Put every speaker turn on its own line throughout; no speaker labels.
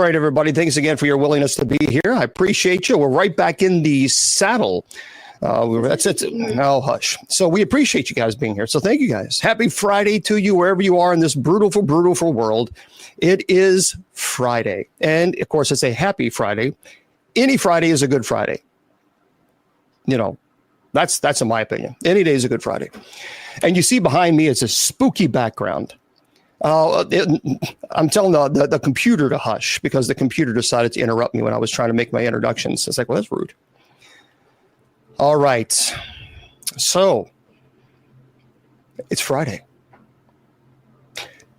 right, everybody. Thanks again for your willingness to be here. I appreciate you. We're right back in the saddle. That's it. Oh, hush. So we appreciate you guys being here. So thank you guys. Happy Friday to you wherever you are in this brutal world. It is Friday. And of course, it's a happy Friday. Any Friday is a good Friday. You know, that's in my opinion. Any day is a good Friday. And you see behind me, it's a spooky background. I'm telling the computer to hush because the computer decided to interrupt me when I was trying to make my introductions. It's like, well, that's rude. All right. So it's Friday.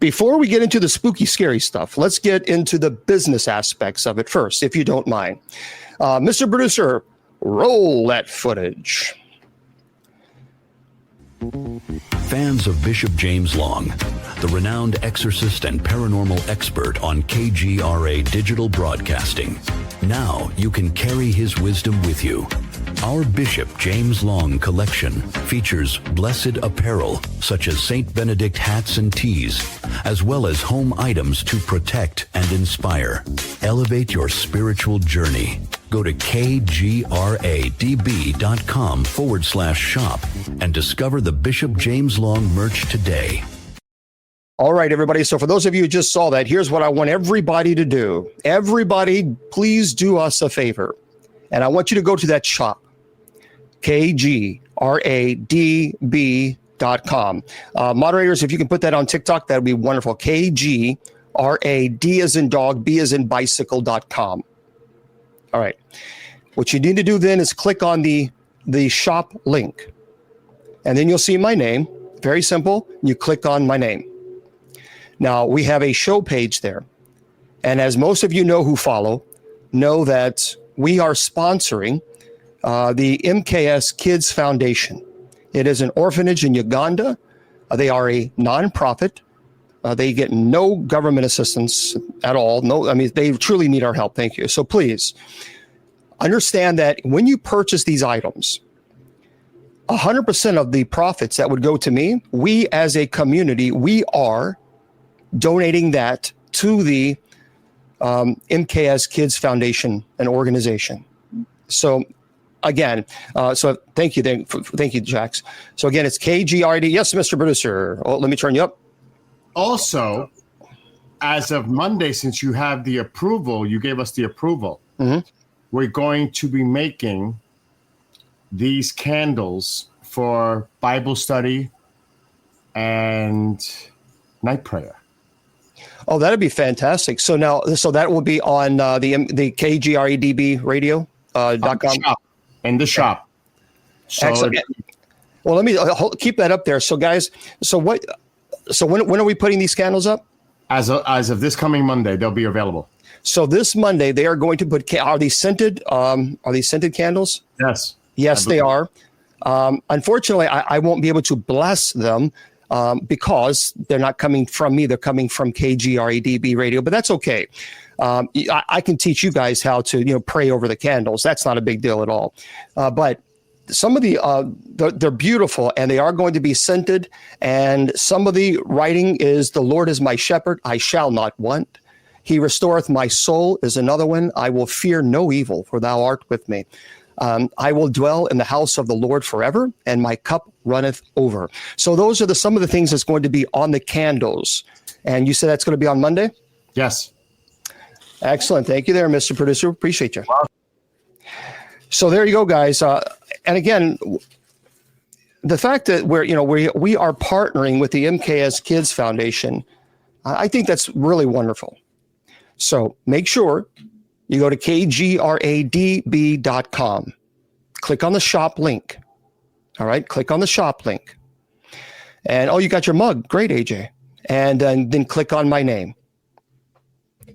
Before we get into the spooky, scary stuff, let's get into the business aspects of it first, if you don't mind. Mr. Producer, roll that footage.
Fans of Bishop James Long, the renowned exorcist and paranormal expert on KGRA Digital Broadcasting. Now you can carry his wisdom with you. Our Bishop James Long collection features blessed apparel such as St. Benedict hats and tees, as well as home items to protect and inspire. Elevate your spiritual journey. Go to kgradb.com/shop and discover the Bishop James Long merch today.
All right, everybody. So for those of you who just saw that, here's what I want everybody to do. Everybody, please do us a favor. And I want you to go to that shop, kgradb.com. Moderators, if you can put that on TikTok, that would be wonderful. kgrad as in dog, b as in bicycle.com. All right. What you need to do then is click on the shop link. And then you'll see my name. Very simple. You click on my name. Now, we have a show page there. And as most of you know who follow, know that we are sponsoring the MKS Kids Foundation. It is an orphanage in Uganda. They are a nonprofit. They get no government assistance at all. No, I mean, they truly need our help. Thank you. So please understand that when you purchase these items, 100% of the profits that would go to me, we as a community, we are donating that to the MKS Kids Foundation, an organization. So again, so thank you, Jax. So again, it's KGRD. Yes, Mr. Producer. Oh, let me turn you up.
Also, as of Monday, since you have the approval, you gave us the approval, we're going to be making these candles for Bible study and night prayer.
Oh, that'd be fantastic. So now, so that will be on the KGREDB radio.com.
In the shop. So
excellent. Well, let me keep that up there. So guys, so when are we putting these candles up?
As of this coming Monday, they'll be available.
So this Monday, they are going to put, are these scented candles?
Yes.
Yes, they are. Unfortunately, I won't be able to bless them because they're not coming from me. They're coming from KGREDB radio, but that's okay. I can teach you guys how to, pray over the candles. That's not a big deal at all. But some of they're beautiful and they are going to be scented. And some of the writing is, "The Lord is my shepherd, I shall not want. He restoreth my soul" is another one. "I will fear no evil, for thou art with me. I will dwell in the house of the Lord forever, and my cup runneth over." So those are some of the things that's going to be on the candles. And you said that's going to be on Monday?
Yes.
Excellent. Thank you there, Mr. Producer. Appreciate you. Wow. So there you go, guys. And again, the fact that we are partnering with the MKS Kids Foundation, I think that's really wonderful. So make sure you go to kgradb.com. Click on the shop link. All right, click on the shop link. And you got your mug. Great, AJ. And then click on my name.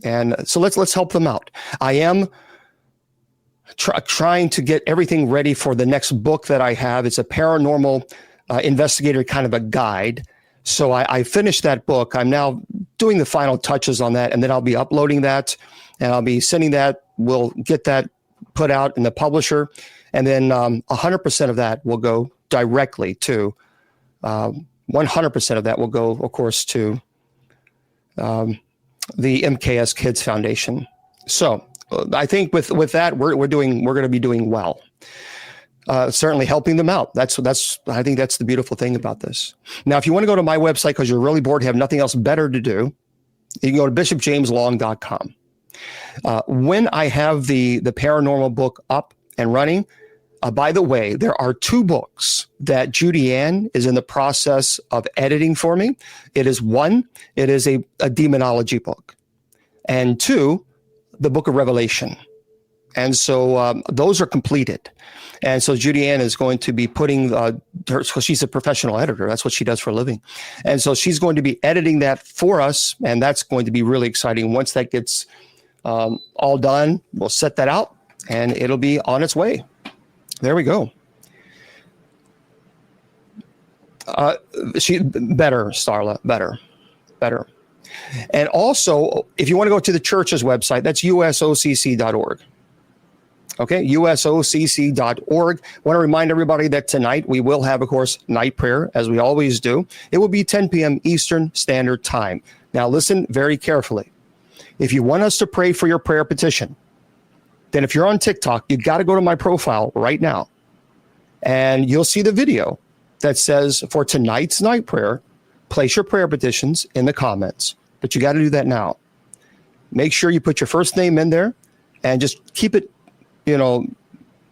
And so let's help them out. I am trying to get everything ready for the next book that I have. It's a paranormal investigator kind of a guide. So I finished that book. I'm now doing the final touches on that, and then I'll be uploading that, and I'll be sending that. We'll get that put out in the publisher, and then 100% of that will go directly to 100% of that will go, of course, to the MKS Kids Foundation. So I think with that, we're going to be doing well. Certainly helping them out. I think that's the beautiful thing about this. Now, if you want to go to my website because you're really bored, have nothing else better to do, you can go to bishopjameslong.com. When I have the paranormal book up and running, by the way, there are 2 books that Judy Ann is in the process of editing for me. It is a demonology book, and 2, the book of Revelation. And so those are completed. And so Judy Ann is going to be putting so she's a professional editor. That's what she does for a living. And so she's going to be editing that for us. And that's going to be really exciting. Once that gets all done, we'll set that out and it'll be on its way. There we go. Better, Starla, better. And also, if you want to go to the church's website, that's usocc.org. Okay, usocc.org. I want to remind everybody that tonight we will have, of course, night prayer, as we always do. It will be 10 p.m. Eastern Standard Time. Now, listen very carefully. If you want us to pray for your prayer petition, then if you're on TikTok, you got to go to my profile right now. And you'll see the video that says, for tonight's night prayer, place your prayer petitions in the comments. But you got to do that now. Make sure you put your first name in there and just keep it,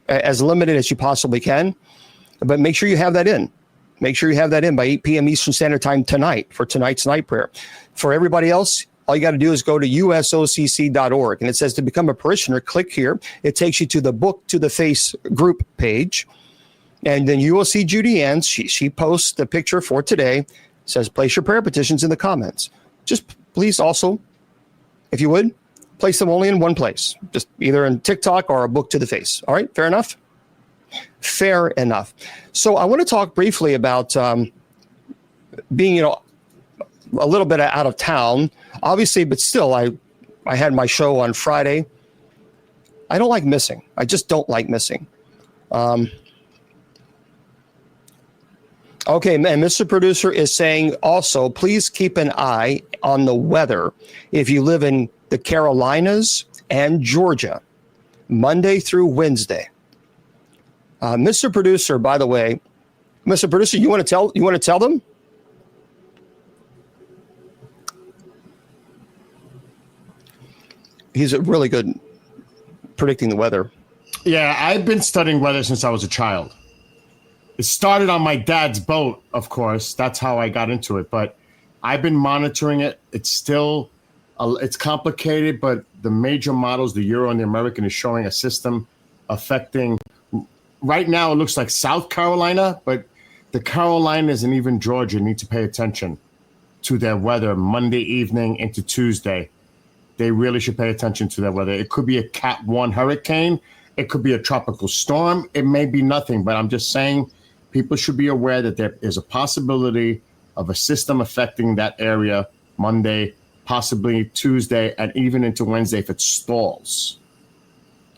as limited as you possibly can. But make sure you have that in. Make sure you have that in by 8 p.m. Eastern Standard Time tonight for tonight's night prayer. For everybody else, all you got to do is go to usocc.org. And it says to become a parishioner, click here. It takes you to the Book to the Face group page. And then you will see Judy Ann. She posts the picture for today. It says, place your prayer petitions in the comments. Just please also, if you would, place them only in one place. Just either in TikTok or a Book to the Face. All right, fair enough? Fair enough. So I want to talk briefly about being, a little bit out of town, obviously, but still, I had my show on Friday. I don't like missing. I just don't like missing. Okay, and Mr. Producer is saying also, please keep an eye on the weather if you live in the Carolinas and Georgia, Monday through Wednesday. Mr. Producer, by the way, Mr. Producer, you want to tell them? He's really good predicting the weather.
Yeah, I've been studying weather since I was a child. It started on my dad's boat, of course. That's how I got into it. But I've been monitoring it. It's still, it's complicated, but the major models, the Euro and the American, is showing a system affecting. Right now, it looks like South Carolina, but the Carolinas and even Georgia need to pay attention to their weather Monday evening into Tuesday. They really should pay attention to their weather. It could be a Cat 1 hurricane. It could be a tropical storm. It may be nothing, but I'm just saying people should be aware that there is a possibility of a system affecting that area Monday, possibly Tuesday, and even into Wednesday if it stalls.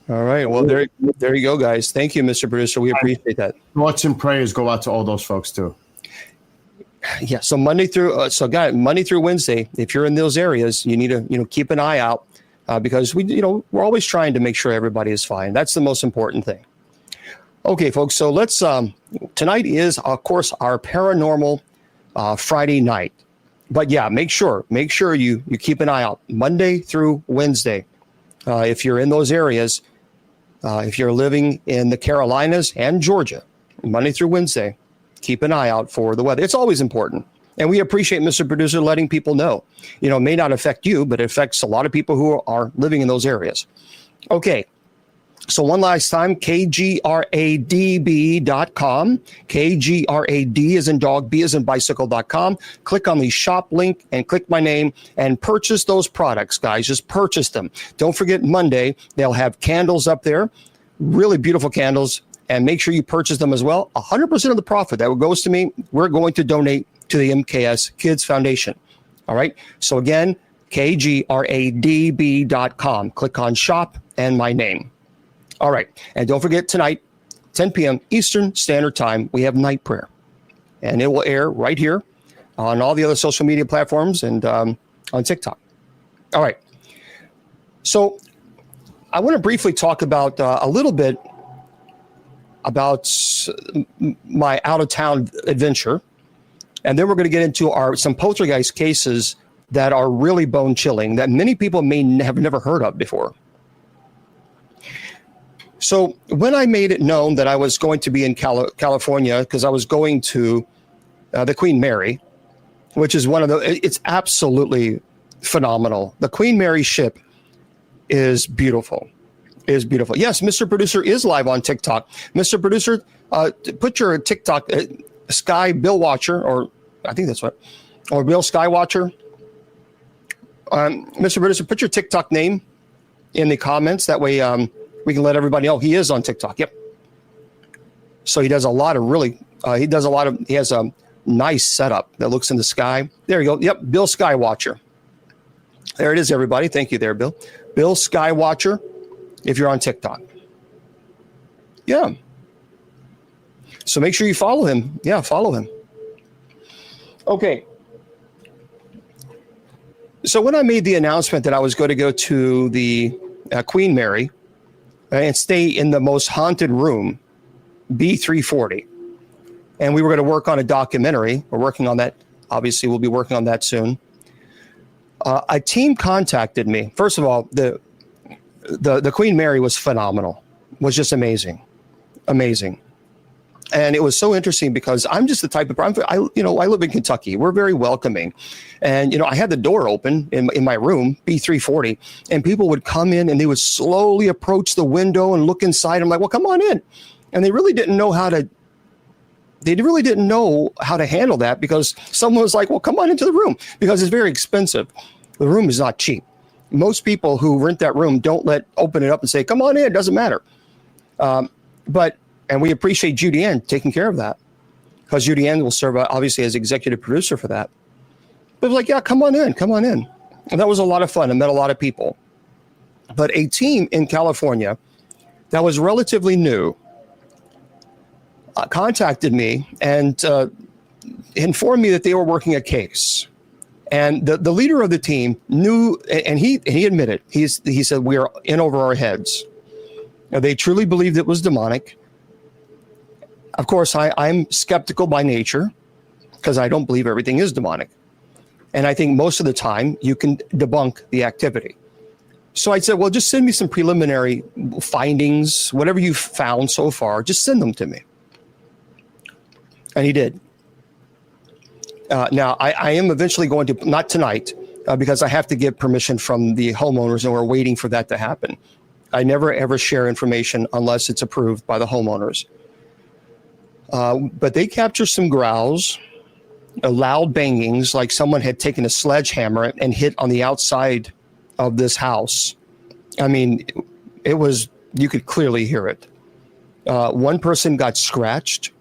All right. Well, there you go, guys. Thank you, Mr. Producer. We appreciate that.
Thoughts and prayers go out to all those folks too.
Yeah. So Monday through Wednesday, if you're in those areas, you need to keep an eye out because we're always trying to make sure everybody is fine. That's the most important thing. Okay, folks. So let's. Tonight is, of course, our paranormal Friday night. But yeah, make sure you keep an eye out Monday through Wednesday if you're in those areas. If you're living in the Carolinas and Georgia, Monday through Wednesday, keep an eye out for the weather. It's always important. And we appreciate Mr. Producer letting people know. It may not affect you, but it affects a lot of people who are living in those areas. Okay. So one last time, kgradb.com, KGRAD as in dog, B as in bicycle.com. Click on the shop link and click my name and purchase those products, guys. Just purchase them. Don't forget Monday, they'll have candles up there, really beautiful candles, and make sure you purchase them as well. 100% of the profit that goes to me, we're going to donate to the MKS Kids Foundation. All right. So again, kgradb.com. Click on shop and my name. All right. And don't forget tonight, 10 p.m. Eastern Standard Time, we have night prayer. And it will air right here on all the other social media platforms and on TikTok. All right. So I want to briefly talk about a little bit about my out of town adventure. And then we're going to get into some poltergeist cases that are really bone chilling that many people may have never heard of before. So when I made it known that I was going to be in California, because I was going to the Queen Mary, which is it's absolutely phenomenal. The Queen Mary ship is beautiful. Yes, Mr. Producer is live on TikTok. Mr. Producer, put your TikTok, Sky Bill Watcher, or I think that's what, or Bill Skywatcher. Mr. Producer, put your TikTok name in the comments. That way we can let everybody know he is on TikTok. Yep. So he does a lot of he has a nice setup that looks in the sky. There you go. Yep, Bill Skywatcher. There it is, everybody. Thank you there, Bill. Bill Skywatcher, if you're on TikTok. Yeah. So make sure you follow him. Yeah, follow him. Okay. So when I made the announcement that I was going to go to the Queen Mary and stay in the most haunted room, B340, and we were going to work on a documentary. We're working on that. Obviously, we'll be working on that soon. A team contacted me. First of all, the Queen Mary was phenomenal. Was just amazing. And it was so interesting because I'm just the type of I live in Kentucky. We're very welcoming. And, I had the door open in my room, B340, and people would come in and they would slowly approach the window and look inside. I'm like, well, come on in. And they really didn't know how to handle that, because someone was like, well, come on into the room, because it's very expensive. The room is not cheap. Most people who rent that room don't open it up and say, come on in, it doesn't matter. And we appreciate Judy Ann taking care of that, because Judy Ann will serve obviously as executive producer for that. But it was like, yeah, come on in. And that was a lot of fun. I met a lot of people. But a team in California that was relatively new contacted me and informed me that they were working a case. And the leader of the team knew, and he admitted, he said, we are in over our heads. Now, they truly believed it was demonic. Of course, I'm skeptical by nature, because I don't believe everything is demonic. And I think most of the time you can debunk the activity. So I said, well, just send me some preliminary findings, whatever you've found so far, just send them to me. And he did. Now, I am eventually going to, not tonight, because I have to get permission from the homeowners, and we're waiting for that to happen. I never, ever share information unless it's approved by the homeowners. But they capture some growls, loud bangings, like someone had taken a sledgehammer and hit on the outside of this house. I mean, it was, you could clearly hear it. One person got scratched.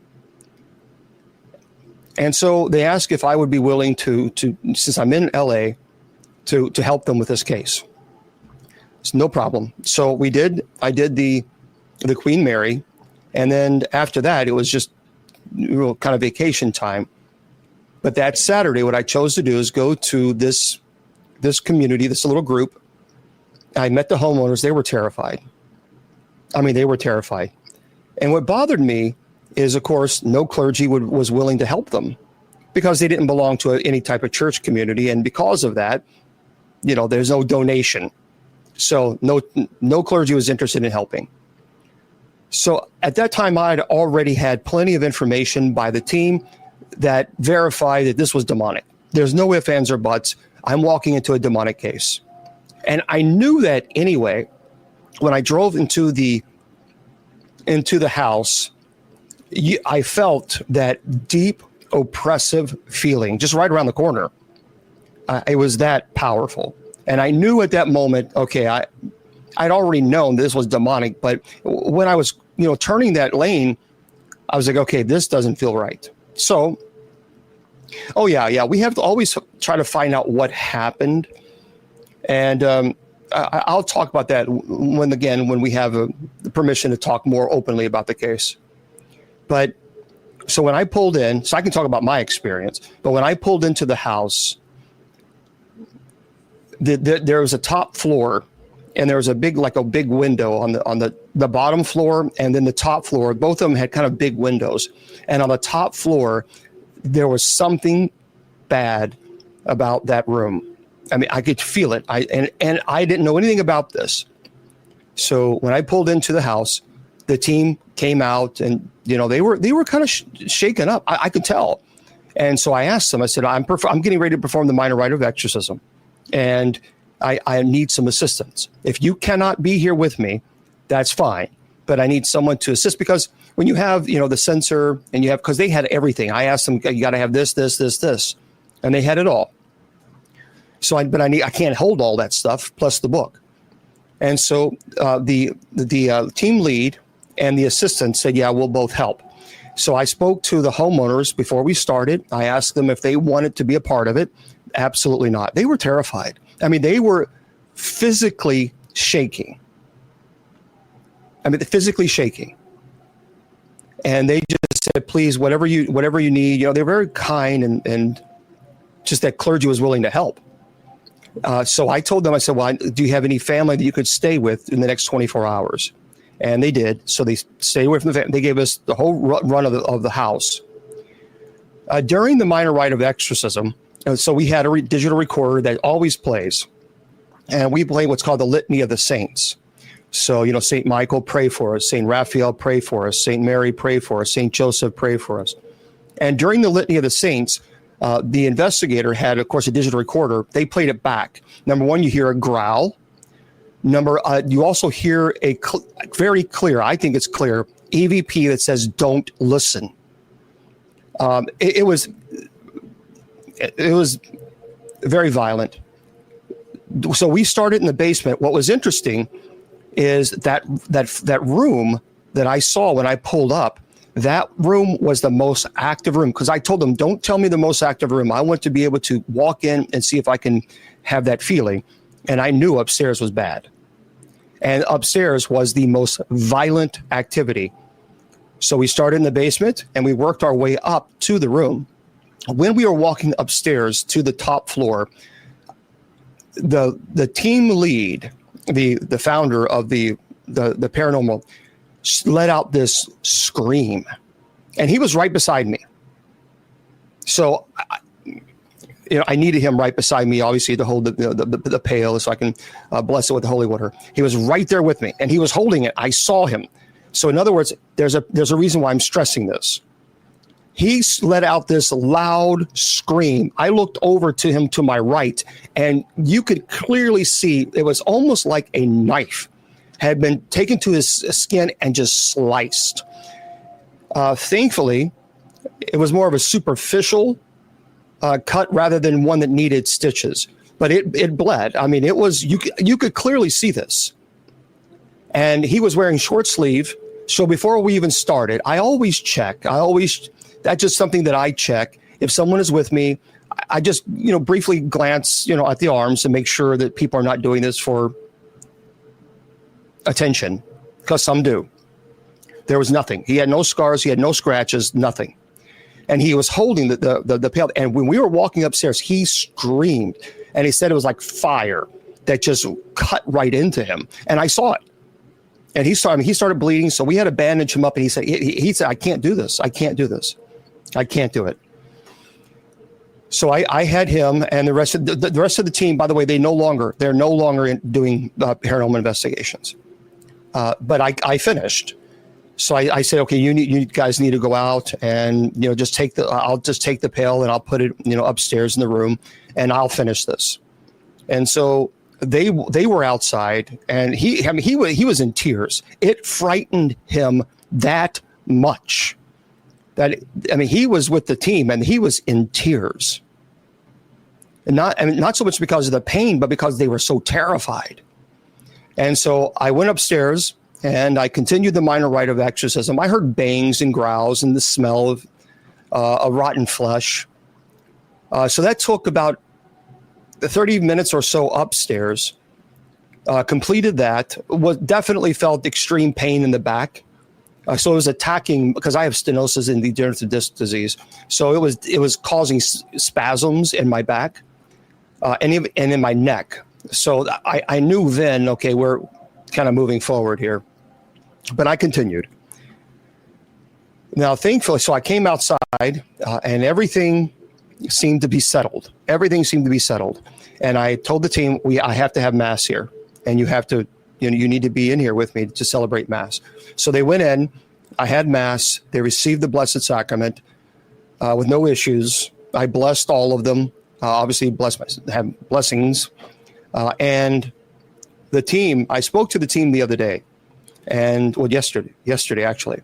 And so they asked if I would be willing to since I'm in LA, to help them with this case. It's no problem. So we did. I did the Queen Mary, and then after that, it was just kind of vacation time. But that Saturday, what I chose to do is go to this community, this little group. I met the homeowners. They were terrified. I mean, they were terrified. And what bothered me is, of course, no clergy was willing to help them, because they didn't belong to any type of church community. And because of that, there's no donation. So no clergy was interested in helping. So at that time, I'd already had plenty of information by the team that verified that this was demonic. There's no ifs, ands, or buts. I'm walking into a demonic case. And I knew that anyway. When I drove into the house, I felt that deep, oppressive feeling just right around the corner. It was that powerful. And I knew at that moment, okay, I'd already known this was demonic, but when I was, turning that lane, I was like, okay, this doesn't feel right. So, we have to always try to find out what happened. And I'll talk about that when we have the permission to talk more openly about the case. But so when I pulled in, so I can talk about my experience, but when I pulled into the house, there was a top floor, and there was a big window on the bottom floor, and then the top floor. Both of them had kind of big windows, and on the top floor, there was something bad about that room. I mean, I could feel it. And I didn't know anything about this. So when I pulled into the house, the team came out, and they were kind of shaken up. I could tell. And so I asked them. I said, I'm getting ready to perform the minor rite of exorcism, and I need some assistance. If you cannot be here with me, that's fine. But I need someone to assist, because when you have, the sensor, and you have, because they had everything. I asked them, you got to have this, and they had it all. So I can't hold all that stuff plus the book. And so the team lead and the assistant said, yeah, we'll both help. So I spoke to the homeowners before we started. I asked them if they wanted to be a part of it. Absolutely not. They were terrified. I mean, they were physically shaking. Physically shaking. And they just said, please, whatever you need. They're very kind, and just that clergy was willing to help. So I told them, I said, well, do you have any family that you could stay with in the next 24 hours? And they did. So they stayed away from the family. They gave us the whole run of the house. During the minor rite of exorcism, so we had a digital recorder that always plays. And we play what's called the Litany of the Saints. So, St. Michael, pray for us. St. Raphael, pray for us. St. Mary, pray for us. St. Joseph, pray for us. And during the Litany of the Saints, the investigator had, of course, a digital recorder. They played it back. Number one, you hear a growl. You also hear a very clear, I think it's clear, EVP that says, don't listen. It was very violent. So we started in the basement. What was interesting is that room that I saw when I pulled up, that room was the most active room, because I told them, don't tell me the most active room. I want to be able to walk in and see if I can have that feeling. And I knew upstairs was bad. And upstairs was the most violent activity. So we started in the basement, and we worked our way up to the room. When we were walking upstairs to the top floor, the team lead, the founder of the paranormal, let out this scream, and he was right beside me. So I needed him right beside me, obviously, to hold the pail so I can bless it with the holy water. He was right there with me, and he was holding it. I saw him. So in other words, there's a reason why I'm stressing this. He let out this loud scream. I looked over to him to my right, and you could clearly see it was almost like a knife had been taken to his skin and just sliced. Thankfully, it was more of a superficial cut rather than one that needed stitches, but it bled. I mean, it was, you could clearly see this. And he was wearing short sleeve. So before we even started, I always check. That's just something that I check. If someone is with me, I just, briefly glance, at the arms to make sure that people are not doing this for attention, because some do. There was nothing. He had no scars. He had no scratches, nothing. And he was holding the pail. And when we were walking upstairs, he screamed, and he said it was like fire that just cut right into him. And I saw it. And he started bleeding. So we had to bandage him up. And he said, I can't do this. I can't do this. I can't do it. So I had him, and the rest of the team. By the way, they're no longer doing paranormal investigations. But I finished. So I said, okay, you guys need to go out and I'll just take the pail and I'll put it upstairs in the room, and I'll finish this. And so they were outside, and he was in tears. It frightened him that much that he was with the team and he was in tears. And not so much because of the pain, but because they were so terrified. And so I went upstairs and I continued the minor rite of exorcism. I heard bangs and growls and the smell of rotten flesh. So that took about 30 minutes or so upstairs. Completed that. Definitely felt extreme pain in the back. So it was attacking, because I have stenosis and degenerative disc disease. So it was causing spasms in my back and in my neck. So I knew then, okay, we're kind of moving forward here. But I continued. Now, thankfully, so I came outside and everything seemed to be settled. Everything seemed to be settled. And I told the team, I have to have Mass here. And you have to, you need to be in here with me to celebrate Mass. So they went in. I had Mass. They received the Blessed Sacrament with no issues. I blessed all of them. Obviously, have blessings. And the team, I spoke to the team the other day. And yesterday actually.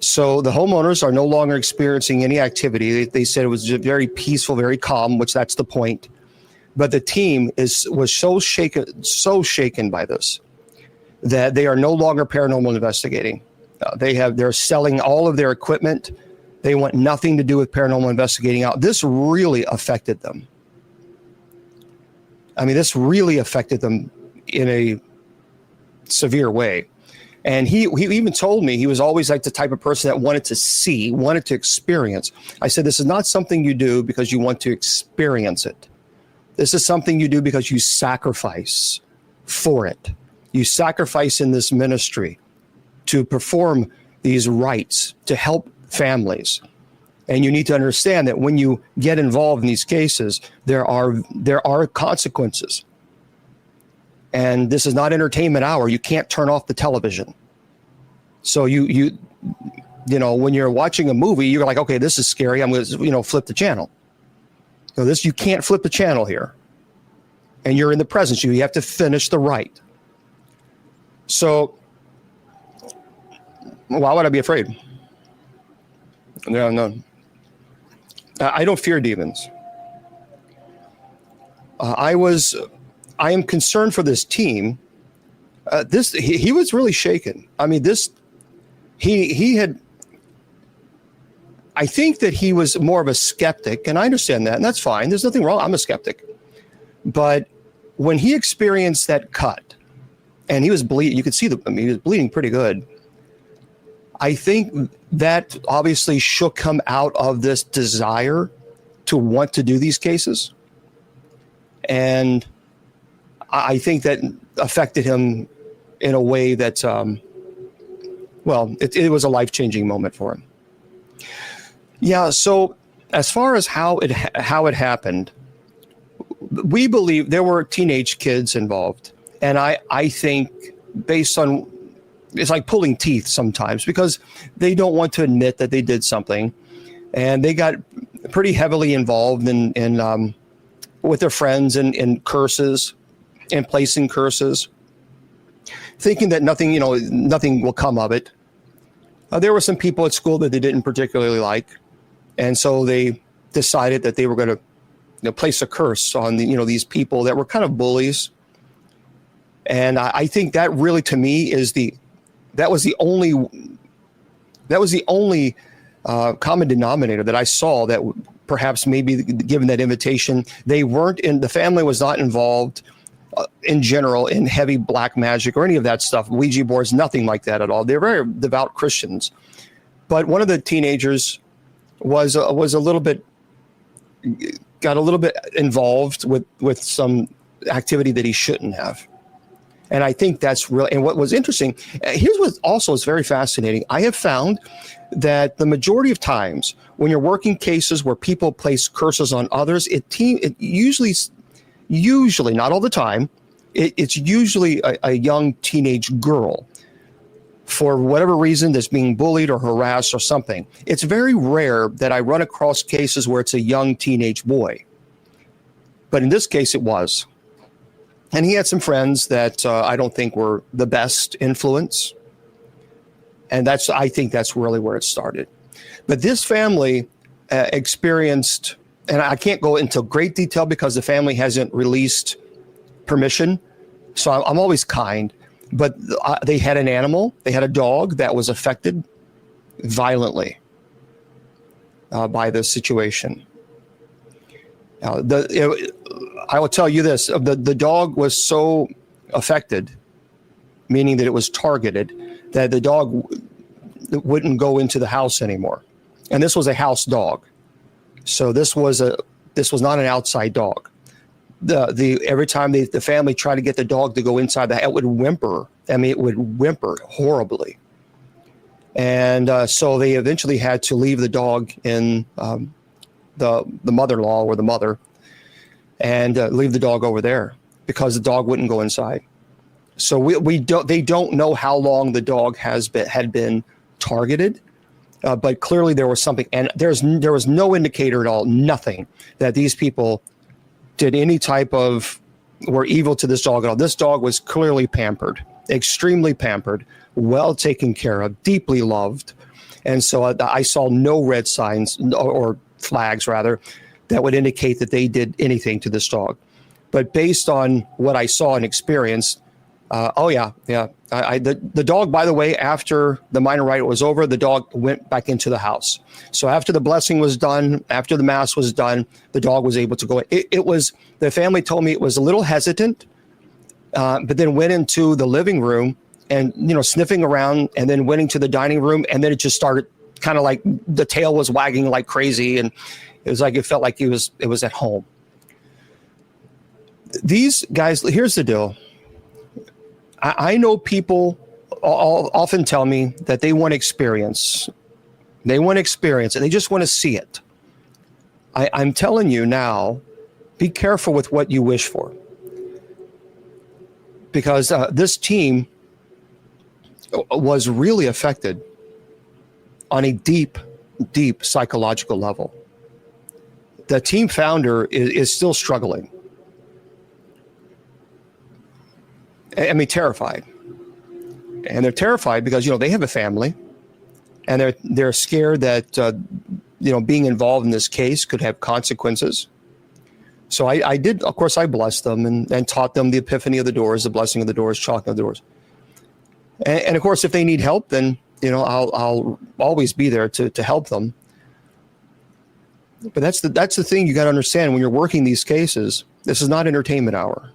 So the homeowners are no longer experiencing any activity. They said it was very peaceful, very calm, which that's the point. But the team was so shaken by this that they are no longer paranormal investigating. They're selling all of their equipment. They want nothing to do with paranormal investigating out. This really affected them. I mean, this really affected them in a severe way. And he even told me he was always like the type of person that wanted to see, wanted to experience. I said, this is not something you do because you want to experience it. This is something you do because you sacrifice for it. You sacrifice in this ministry to perform these rites, to help families. And you need to understand that when you get involved in these cases, there are consequences. And this is not entertainment hour. You can't turn off the television. So you when you're watching a movie, you're like, okay, this is scary. I'm going to, flip the channel. So you can't flip the channel here. And you're in the presence. You have to finish the rite. So why would I be afraid? No. I don't fear demons. I am concerned for this team. He was really shaken. I mean, he had, I think that he was more of a skeptic, and I understand that, and that's fine. There's nothing wrong. I'm a skeptic. But when he experienced that cut, and he was bleeding, you could see he was bleeding pretty good. I think that obviously shook him out of this desire to want to do these cases. And I think that affected him in a way that, it was a life-changing moment for him. Yeah, so as far as how it happened, we believe there were teenage kids involved. And I think based on, it's like pulling teeth sometimes because they don't want to admit that they did something. And they got pretty heavily involved in with their friends and curses and placing curses, thinking that nothing will come of it. There were some people at school that they didn't particularly like. And so they decided that they were going to place a curse on these people that were kind of bullies. And I think that really, to me, that was the only common denominator that I saw that perhaps maybe given that invitation, the family was not involved in general in heavy black magic or any of that stuff, Ouija boards, nothing like that at all. They're very devout Christians. But one of the teenagers was a little bit, got a little bit involved with some activity that he shouldn't have. And I think that's really, and what was interesting, here's what also is very fascinating. I have found that the majority of times when you're working cases where people place curses on others, it usually, not all the time, it's usually a young teenage girl for whatever reason that's being bullied or harassed or something. It's very rare that I run across cases where it's a young teenage boy. But in this case, it was. And he had some friends that I don't think were the best influence. And I think that's really where it started. But this family experienced, and I can't go into great detail because the family hasn't released permission. So I'm always kind. But they had an animal, they had a dog that was affected violently by the situation. I will tell you this, the dog was so affected, meaning that it was targeted, that the dog wouldn't go into the house anymore. And this was a house dog. So this was not an outside dog. the every time the family tried to get the dog to go inside the house, it would whimper. I mean, it would whimper horribly. And so they eventually had to leave the dog in the mother-in-law or the mother, and leave the dog over there because the dog wouldn't go inside. So they don't know how long the dog had been targeted, but clearly there was something, and there was no indicator at all, nothing, that these people did any type of, were evil to this dog at all. This dog was clearly pampered, extremely pampered, well taken care of, deeply loved. And so I saw no red signs or flags rather that would indicate that they did anything to this dog. But based on what I saw and experienced, the dog, by the way, after the minor rite was over, the dog went back into the house. So after the blessing was done, after the mass was done, the dog was able to go. It was, the family told me it was a little hesitant, but then went into the living room and, sniffing around, and then went into the dining room, and then it just started kind of like the tail was wagging like crazy, and it was like it felt like it was at home. These guys, here's the deal. I know people often tell me that they want experience. They want experience, and they just want to see it. I'm telling you now, be careful with what you wish for. Because this team was really affected on a deep, deep psychological level. The team founder is still struggling. I mean, terrified. And they're terrified because, they have a family, and they're scared that, being involved in this case could have consequences. So I did, of course, I blessed them and taught them the epiphany of the doors, the blessing of the doors, chalking of the doors. And of course, if they need help, then, I'll always be there to help them. But that's the thing you got to understand when you're working these cases. This is not entertainment hour.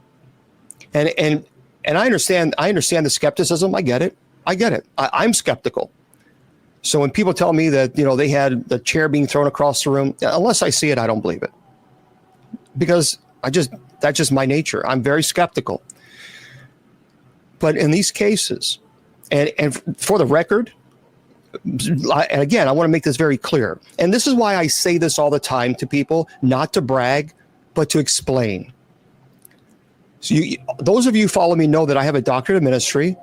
And I understand the skepticism. I get it. I'm skeptical. So when people tell me that, they had the chair being thrown across the room, unless I see it, I don't believe it. Because that's just my nature. I'm very skeptical. But in these cases, and for the record, and again, I want to make this very clear. And this is why I say this all the time to people, not to brag, but to explain. So those of you who follow me know that I have a doctorate of ministry.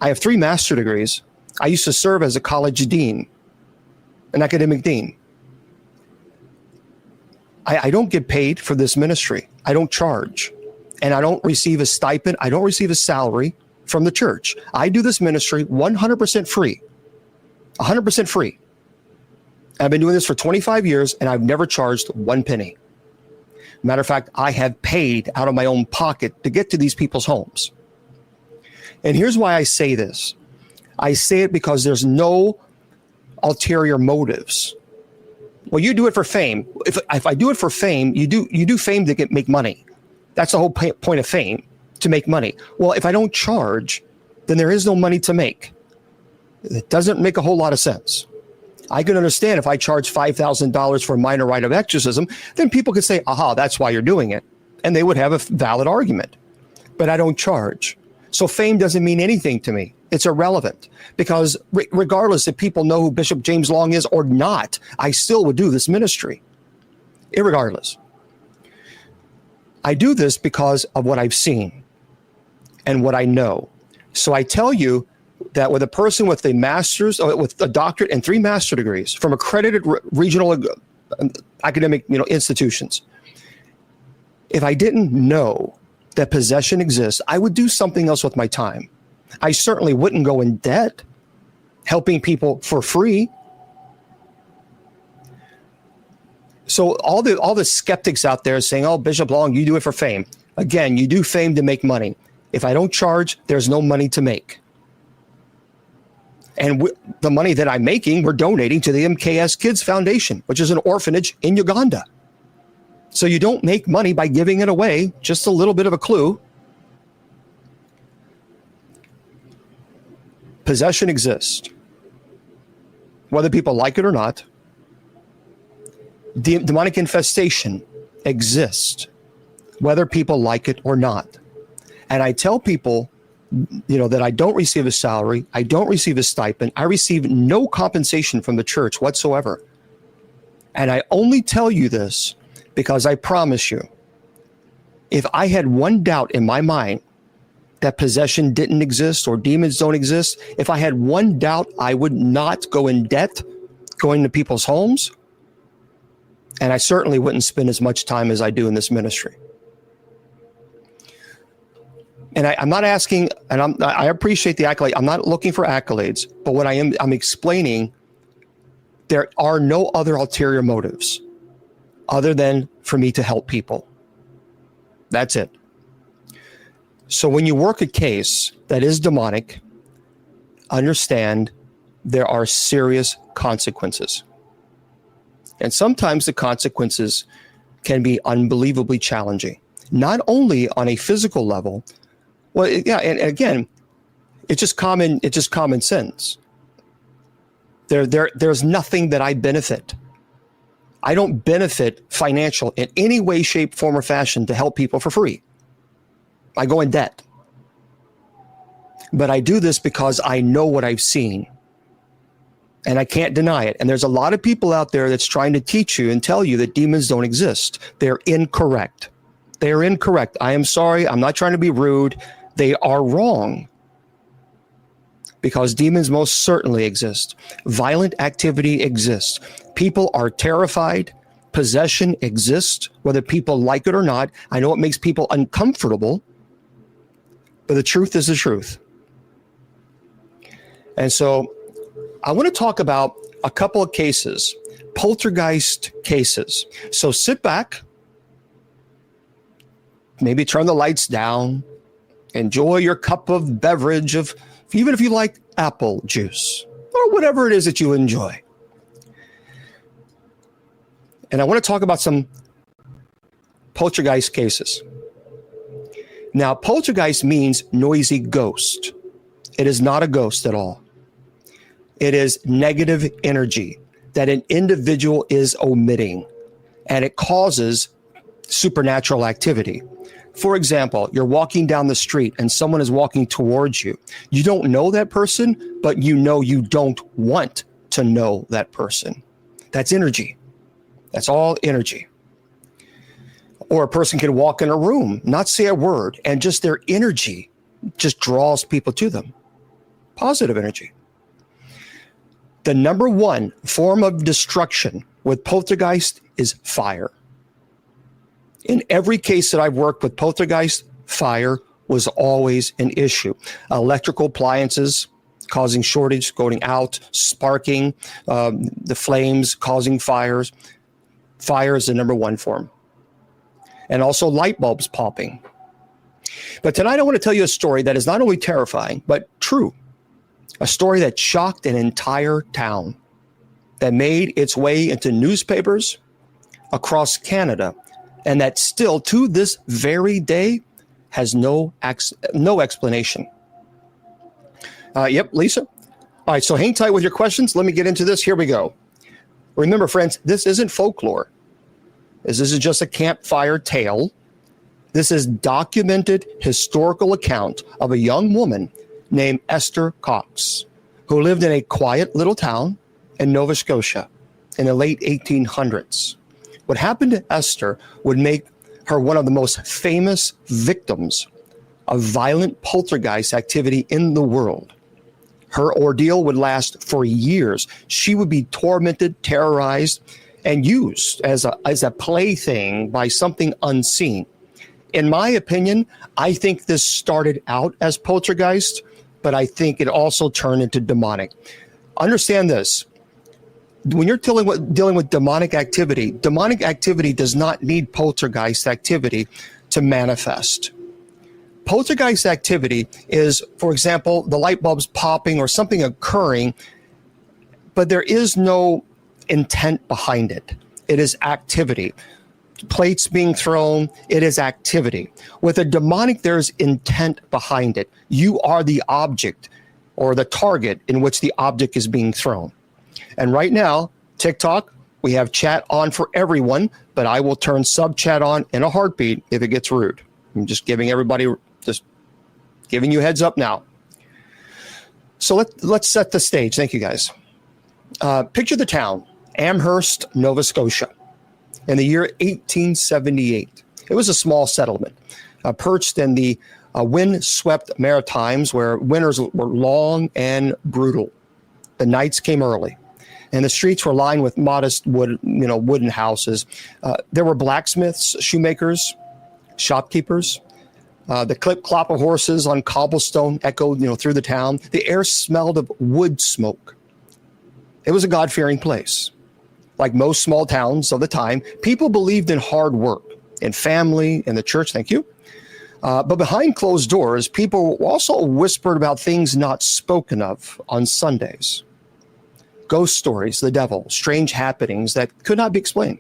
I have 3 master's degrees. I used to serve as a college dean, an academic dean. I don't get paid for this ministry. I don't charge. And I don't receive a stipend. I don't receive a salary from the church. I do this ministry 100% free. 100% free. I've been doing this for 25 years, and I've never charged 1 penny. Matter of fact, I have paid out of my own pocket to get to these people's homes. And here's why I say this. I say it because there's no ulterior motives. Well, you do it for fame. If I do it for fame, you do fame to make money. That's the whole point of fame, to make money. Well, if I don't charge, then there is no money to make. It doesn't make a whole lot of sense. I can understand if I charge $5,000 for a minor rite of exorcism, then people could say, aha, that's why you're doing it. And they would have a valid argument. But I don't charge. So fame doesn't mean anything to me. It's irrelevant, because regardless if people know who Bishop James Long is or not, I still would do this ministry, irregardless. I do this because of what I've seen and what I know. So I tell you that with a person with a master's, with a doctorate and 3 master's degrees from accredited regional academic institutions, if I didn't know that possession exists, I would do something else with my time. I certainly wouldn't go in debt helping people for free. So all the skeptics out there saying, oh, Bishop Long, you do it for fame. Again, you do fame to make money. If I don't charge, there's no money to make. And the money that I'm making, we're donating to the MKS Kids Foundation, which is an orphanage in Uganda. So you don't make money by giving it away. Just a little bit of a clue. Possession exists, whether people like it or not. Demonic infestation exists. whether people like it or not. And I tell people, that I don't receive a salary. I don't receive a stipend. I receive no compensation from the church whatsoever. And I only tell you this because I promise you, if I had one doubt in my mind that possession didn't exist or demons don't exist, if I had one doubt, I would not go in debt going to people's homes. And I certainly wouldn't spend as much time as I do in this ministry. And I'm not asking, and I appreciate the accolade. I'm not looking for accolades, but what I'm explaining, there are no other ulterior motives other than for me to help people. That's it. So when you work a case that is demonic, understand there are serious consequences. And sometimes the consequences can be unbelievably challenging, not only on a physical level. Well, yeah, and again, it's just common sense. There's nothing that I benefit. I don't benefit financial in any way, shape, form, or fashion to help people for free. I go in debt. But I do this because I know what I've seen. And I can't deny it. And there's a lot of people out there that's trying to teach you and tell you that demons don't exist. They're incorrect. They're incorrect. I am sorry. I'm not trying to be rude. They are wrong. Because demons most certainly exist. Violent activity exists. People are terrified. Possession exists, whether people like it or not. I know it makes people uncomfortable, but the truth is the truth. And so I want to talk about a couple of cases, poltergeist cases. So sit back, maybe turn the lights down, enjoy your cup of beverage of, even if you like apple juice or whatever it is that you enjoy. And I want to talk about some poltergeist cases. Now, poltergeist means noisy ghost. It is not a ghost at all. It is negative energy that an individual is omitting, and it causes supernatural activity. For example, you're walking down the street and someone is walking towards you. You don't know that person, but you know you don't want to know that person. That's energy. That's all energy. Or a person can walk in a room, not say a word, and just their energy just draws people to them. Positive energy. The number one form of destruction with poltergeist is fire. In every case that I've worked with poltergeist, fire was always an issue. Electrical appliances causing shortage, going out, sparking, the flames causing fires. Fire is the number one form. And also light bulbs popping. But tonight I want to tell you a story that is not only terrifying, but true. A story that shocked an entire town, that made its way into newspapers across Canada, and that still to this very day has no explanation. Yep, Lisa. All right, so hang tight with your questions. Let me get into this. Here we go. Remember, friends, this isn't folklore. This is just a campfire tale. This is documented historical account of a young woman named Esther Cox, who lived in a quiet little town in Nova Scotia in the late 1800s. What happened to Esther would make her one of the most famous victims of violent poltergeist activity in the world. Her ordeal would last for years. She would be tormented, terrorized, and used as a plaything by something unseen. In my opinion, I think this started out as poltergeist, but I think it also turned into demonic. Understand this. When you're dealing with demonic activity does not need poltergeist activity to manifest. Poltergeist activity is, for example, the light bulbs popping or something occurring, but there is no intent behind it. It is activity. Plates being thrown, it is activity. With a demonic, there's intent behind it. You are the object or the target in which the object is being thrown. And right now, TikTok, We have chat on for everyone, but I will turn sub chat on in a heartbeat if it gets rude. I'm just giving everybody, just giving you a heads up now. So let's set the stage. Thank you, guys. Picture the town, Amherst, Nova Scotia, in the year 1878. It was a small settlement, perched in the wind-swept Maritimes, where winters were long and brutal. The nights came early, and the streets were lined with modest wooden houses. There were blacksmiths, shoemakers, shopkeepers. The clip-clop of horses on cobblestone echoed, through the town. The air smelled of wood smoke. It was a God-fearing place. Like most small towns of the time, people believed in hard work, in family, in the church. Thank you. But behind closed doors, people also whispered about things not spoken of on Sundays. Ghost stories, the devil, strange happenings that could not be explained.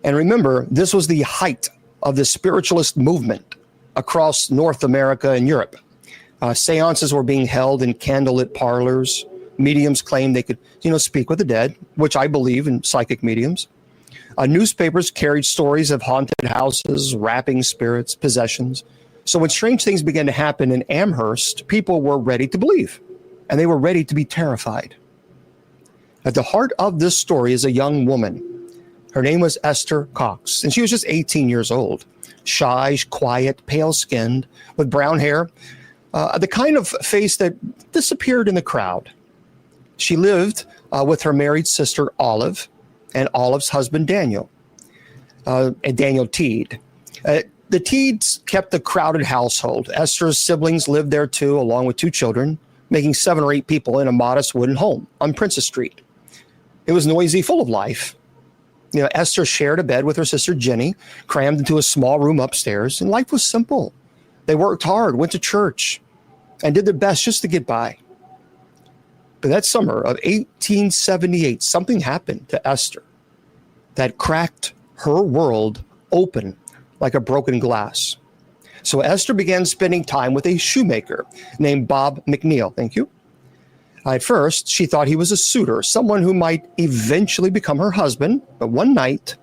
And remember, this was the height of the spiritualist movement across North America and Europe. Seances were being held in candlelit parlors. Mediums claimed they could, speak with the dead, which I believe in psychic mediums. Newspapers carried stories of haunted houses, rapping spirits, possessions. So when strange things began to happen in Amherst, people were ready to believe, and they were ready to be terrified. At the heart of this story is a young woman. Her name was Esther Cox, and she was just 18 years old. Shy, quiet, pale-skinned, with brown hair, the kind of face that disappeared in the crowd. She lived with her married sister, Olive, and Olive's husband, Daniel, and Daniel Teed. The Teeds kept a crowded household. Esther's siblings lived there too, along with 2 children, making 7 or 8 people in a modest wooden home on Princess Street. It was noisy, full of life. Esther shared a bed with her sister Jenny, crammed into a small room upstairs, and life was simple. They worked hard, went to church, and did their best just to get by. But that summer of 1878, something happened to Esther that cracked her world open like a broken glass. So Esther began spending time with a shoemaker named Bob McNeil. Thank you. At first, she thought he was a suitor, someone who might eventually become her husband. But one night,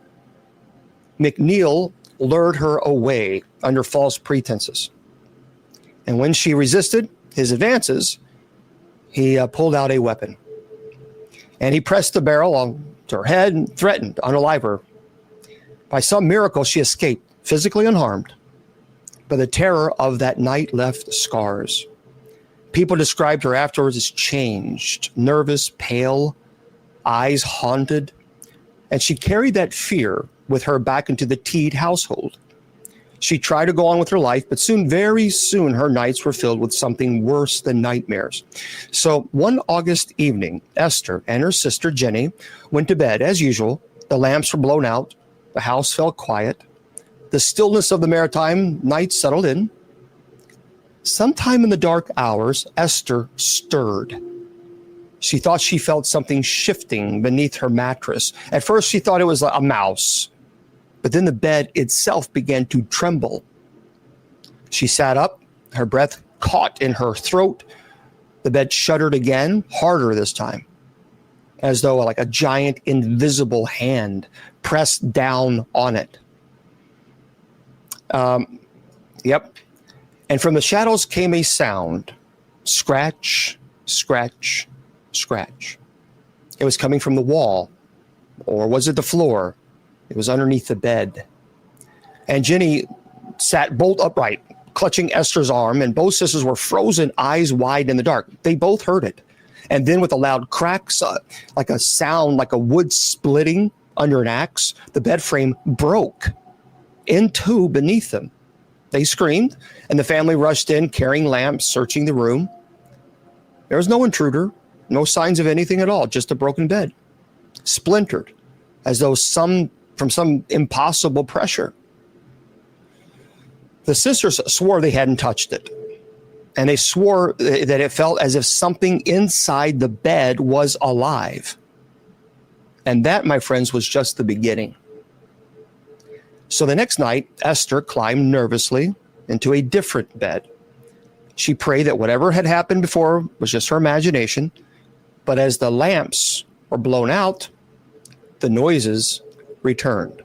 McNeil lured her away under false pretenses. And when she resisted his advances, he pulled out a weapon. And he pressed the barrel onto her head and threatened to unalive her. By some miracle, she escaped, physically unharmed. But the terror of that night left scars. People described her afterwards as changed, nervous, pale, eyes haunted. And she carried that fear with her back into the Teed household. She tried to go on with her life, but very soon, her nights were filled with something worse than nightmares. So one August evening, Esther and her sister Jenny went to bed as usual. The lamps were blown out. The house fell quiet. The stillness of the maritime night settled in. Sometime in the dark hours, Esther stirred. She thought she felt something shifting beneath her mattress. At first, she thought it was a mouse, but then the bed itself began to tremble. She sat up, her breath caught in her throat. The bed shuddered again, harder this time, as though like a giant invisible hand pressed down on it. Yep. And from the shadows came a sound. Scratch, scratch, scratch. It was coming from the wall. Or was it the floor? It was underneath the bed. And Jenny sat bolt upright, clutching Esther's arm, and both sisters were frozen, eyes wide in the dark. They both heard it. And then with a loud crack, like a sound, like a wood splitting under an axe, the bed frame broke in two beneath them. They screamed, and the family rushed in, carrying lamps, searching the room. There was no intruder, no signs of anything at all, just a broken bed, splintered, as though from some impossible pressure. The sisters swore they hadn't touched it, and they swore that it felt as if something inside the bed was alive. And that, my friends, was just the beginning. So the next night, Esther climbed nervously into a different bed. She prayed that whatever had happened before was just her imagination. But as the lamps were blown out, the noises returned.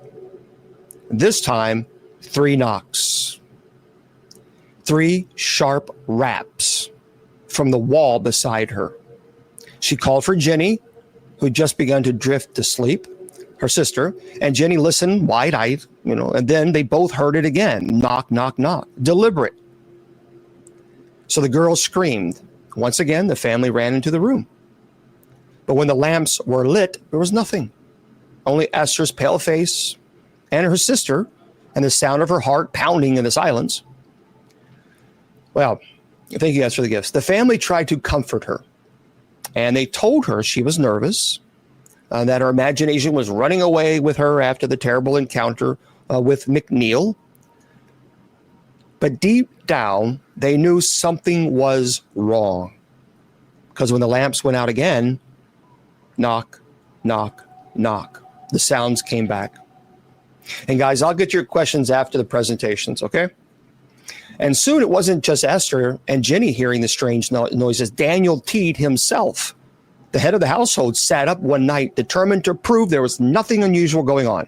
This time, 3 knocks, 3 sharp raps from the wall beside her. She called for Jenny, who'd just begun to drift to sleep, her sister, and Jenny listened wide-eyed, and then they both heard it again. Knock, knock, knock. Deliberate. So the girls screamed. Once again, the family ran into the room. But when the lamps were lit, there was nothing. Only Esther's pale face and her sister and the sound of her heart pounding in the silence. Well, thank you guys for the gifts. The family tried to comfort her, and they told her she was nervous, that her imagination was running away with her after the terrible encounter with McNeil. But deep down, they knew something was wrong. Because when the lamps went out again, knock, knock, knock, the sounds came back. And guys, I'll get your questions after the presentations, okay? And soon it wasn't just Esther and Jenny hearing the strange noises. Daniel Teed himself, the head of the household, sat up one night determined to prove there was nothing unusual going on.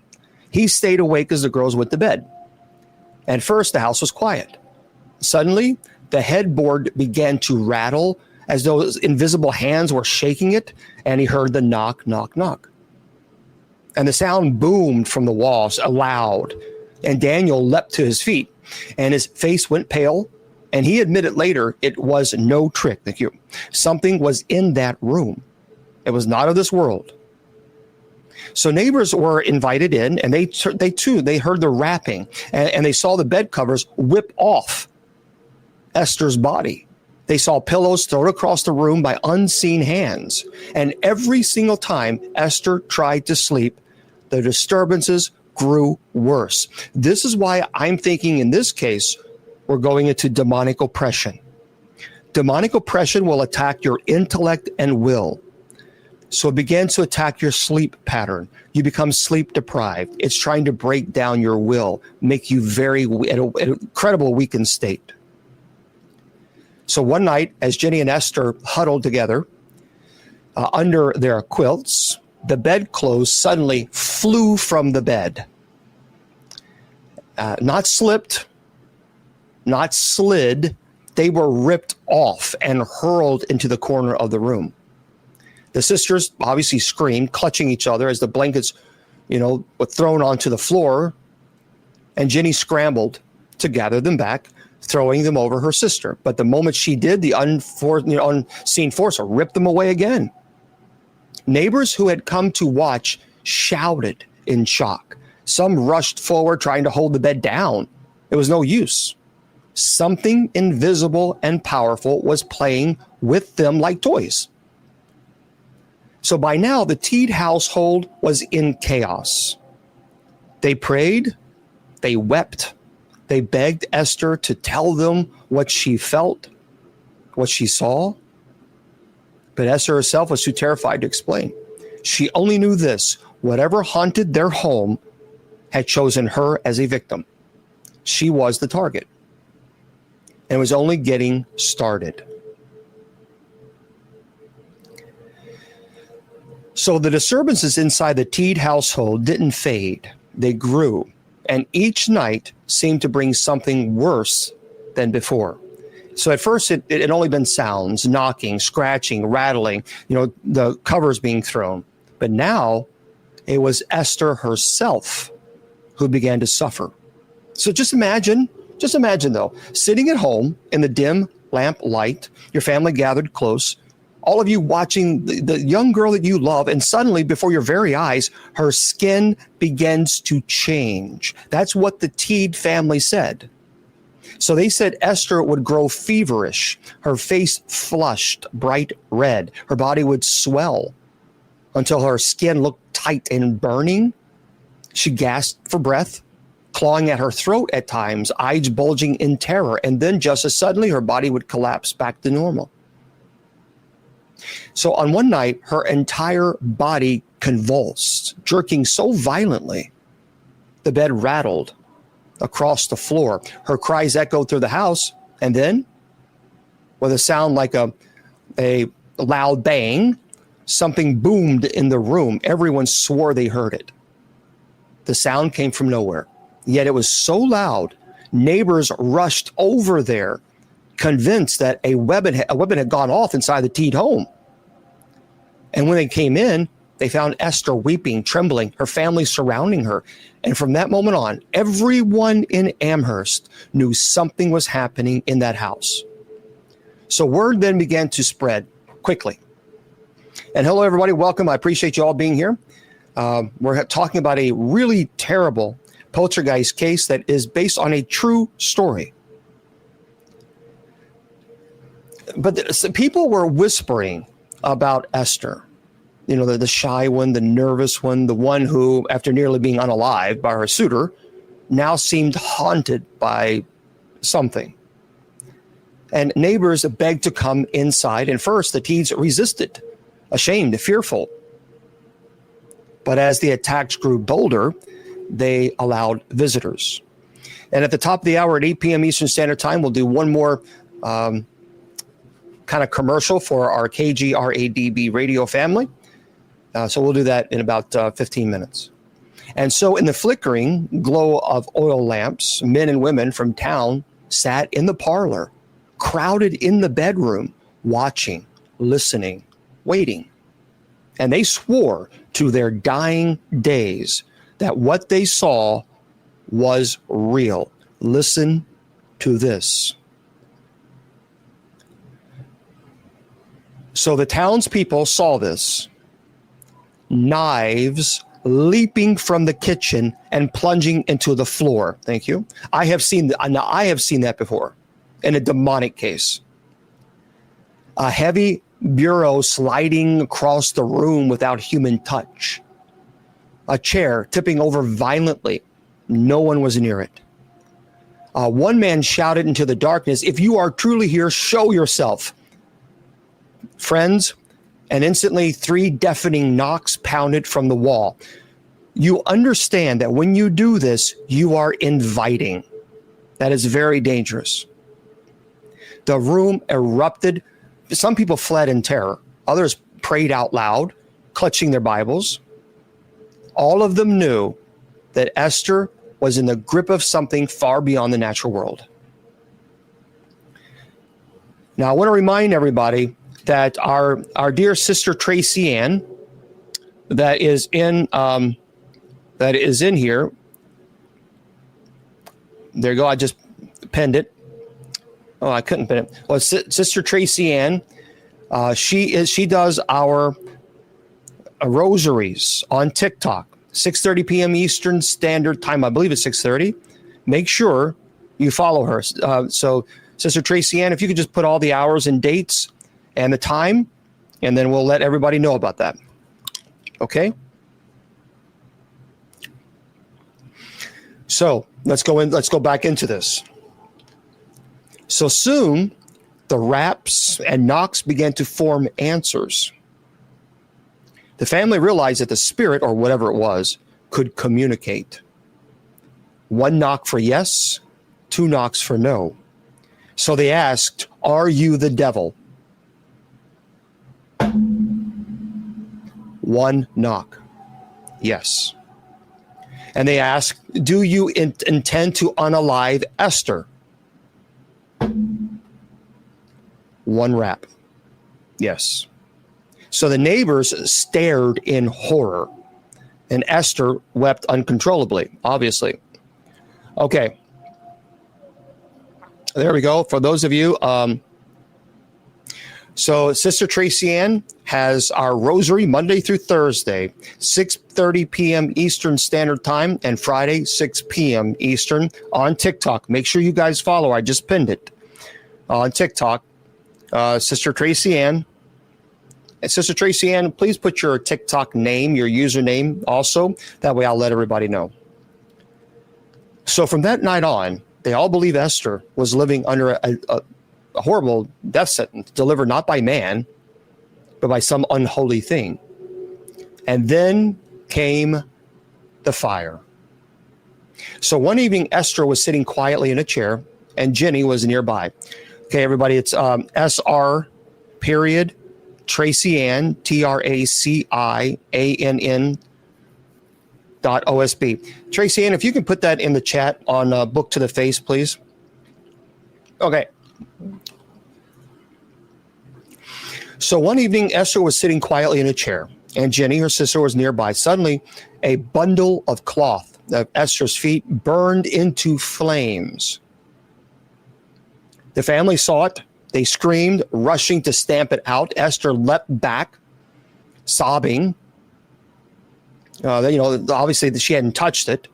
He stayed awake as the girls went to bed. At first, the house was quiet. Suddenly, the headboard began to rattle as though invisible hands were shaking it, and he heard the knock, knock, knock. And the sound boomed from the walls aloud, and Daniel leapt to his feet, and his face went pale, and he admitted later it was no trick. Thank you. Something was in that room. It was not of this world. So neighbors were invited in, and they heard the rapping, and they saw the bed covers whip off Esther's body. They saw pillows thrown across the room by unseen hands. And every single time Esther tried to sleep, the disturbances grew worse. This is why I'm thinking in this case, we're going into demonic oppression. Demonic oppression will attack your intellect and will. So it begins to attack your sleep pattern. You become sleep deprived. It's trying to break down your will, make you at an incredible weakened state. So one night, as Jenny and Esther huddled together under their quilts, the bedclothes suddenly flew from the bed. Not slipped, not slid. They were ripped off and hurled into the corner of the room. The sisters obviously screamed, clutching each other as the blankets, were thrown onto the floor. And Jenny scrambled to gather them back, throwing them over her sister. But the moment she did, the unseen force ripped them away again. Neighbors who had come to watch shouted in shock. Some rushed forward trying to hold the bed down. It was no use. Something invisible and powerful was playing with them like toys. So by now, the Teed household was in chaos. They prayed, they wept, they begged Esther to tell them what she felt, what she saw. But Esther herself was too terrified to explain. She only knew this: whatever haunted their home had chosen her as a victim. She was the target. And it was only getting started. So the disturbances inside the Teed household didn't fade. They grew. And each night seemed to bring something worse than before. So at first it had only been sounds, knocking, scratching, rattling, the covers being thrown. But now it was Esther herself who began to suffer. So just imagine though, sitting at home in the dim lamp light, your family gathered close, all of you watching the young girl that you love, and suddenly before your very eyes, her skin begins to change. That's what the Teed family said. So they said Esther would grow feverish, her face flushed, bright red, her body would swell until her skin looked tight and burning. She gasped for breath, clawing at her throat at times, eyes bulging in terror, and then just as suddenly her body would collapse back to normal. So on one night, her entire body convulsed, jerking so violently, the bed rattled across the floor. Her cries echoed through the house, and then, with a sound like a loud bang, something boomed in the room. Everyone swore they heard it. The sound came from nowhere, yet it was so loud, neighbors rushed over there, convinced that a weapon had gone off inside the Teed home. And when they came in, they found Esther weeping, trembling, her family surrounding her. And from that moment on, everyone in Amherst knew something was happening in that house. So word then began to spread quickly. And hello, everybody. Welcome. I appreciate you all being here. We're talking about a really terrible poltergeist case that is based on a true story. But people were whispering about Esther. You know, the shy one, the nervous one, the one who, after nearly being unalived by her suitor, now seemed haunted by something. And neighbors begged to come inside. And first, the Teeds resisted, ashamed, fearful. But as the attacks grew bolder, they allowed visitors. And at the top of the hour at 8 p.m. Eastern Standard Time, we'll do one more kind of commercial for our KGRADB radio family. So we'll do that in about 15 minutes. And so in the flickering glow of oil lamps, men and women from town sat in the parlor, crowded in the bedroom, watching, listening, waiting. And they swore to their dying days that what they saw was real. Listen to this. So the townspeople saw this. Knives leaping from the kitchen and plunging into the floor. Thank you. I have seen that before in a demonic case. A heavy bureau sliding across the room without human touch. A chair tipping over violently. No one was near it. One man shouted into the darkness, "If you are truly here, show yourself." Friends, and instantly 3 deafening knocks pounded from the wall. You understand that when you do this, you are inviting. That is very dangerous. The room erupted. Some people fled in terror. Others prayed out loud, clutching their Bibles. All of them knew that Esther was in the grip of something far beyond the natural world. Now, I want to remind everybody that our dear sister Tracy Ann, that is in here. There you go. I just pinned it. Oh, I couldn't pin it. Well, Sister Tracy Ann, she does our rosaries on TikTok, 6:30 p.m. Eastern Standard Time. I believe it's 6:30. Make sure you follow her. So, Sister Tracy Ann, if you could just put all the hours and dates and the time, and then we'll let everybody know about that. Okay? So let's go back into this. So soon, the raps and knocks began to form answers. The family realized that the spirit, or whatever it was, could communicate. 1 knock for yes, 2 knocks for no. So they asked, "Are you the devil?" 1 knock. Yes. And they asked, "Do you intend to unalive Esther?" 1 rap. Yes. So the neighbors stared in horror, and Esther wept uncontrollably, obviously. Okay. There we go. For those of you, so Sister Tracy Ann has our rosary Monday through Thursday, 6:30 p.m. Eastern Standard Time, and Friday, 6 p.m. Eastern on TikTok. Make sure you guys follow. I just pinned it on TikTok. Sister Tracy Ann. And Sister Tracy Ann, please put your TikTok name, your username also. That way I'll let everybody know. So from that night on, they all believe Esther was living under a horrible death sentence delivered not by man, but by some unholy thing. And then came the fire. So one evening, Esther was sitting quietly in a chair, and Jenny was nearby. Okay, everybody, it's SR period Tracy Ann, TraciAnn .osb. Tracy Ann, if you can put that in the chat on Book to the Face, please. Okay. So one evening, Esther was sitting quietly in a chair, and Jenny, her sister, was nearby. Suddenly, a bundle of cloth at Esther's feet burned into flames. The family saw it. They screamed, rushing to stamp it out. Esther leapt back, sobbing. Obviously she hadn't touched it.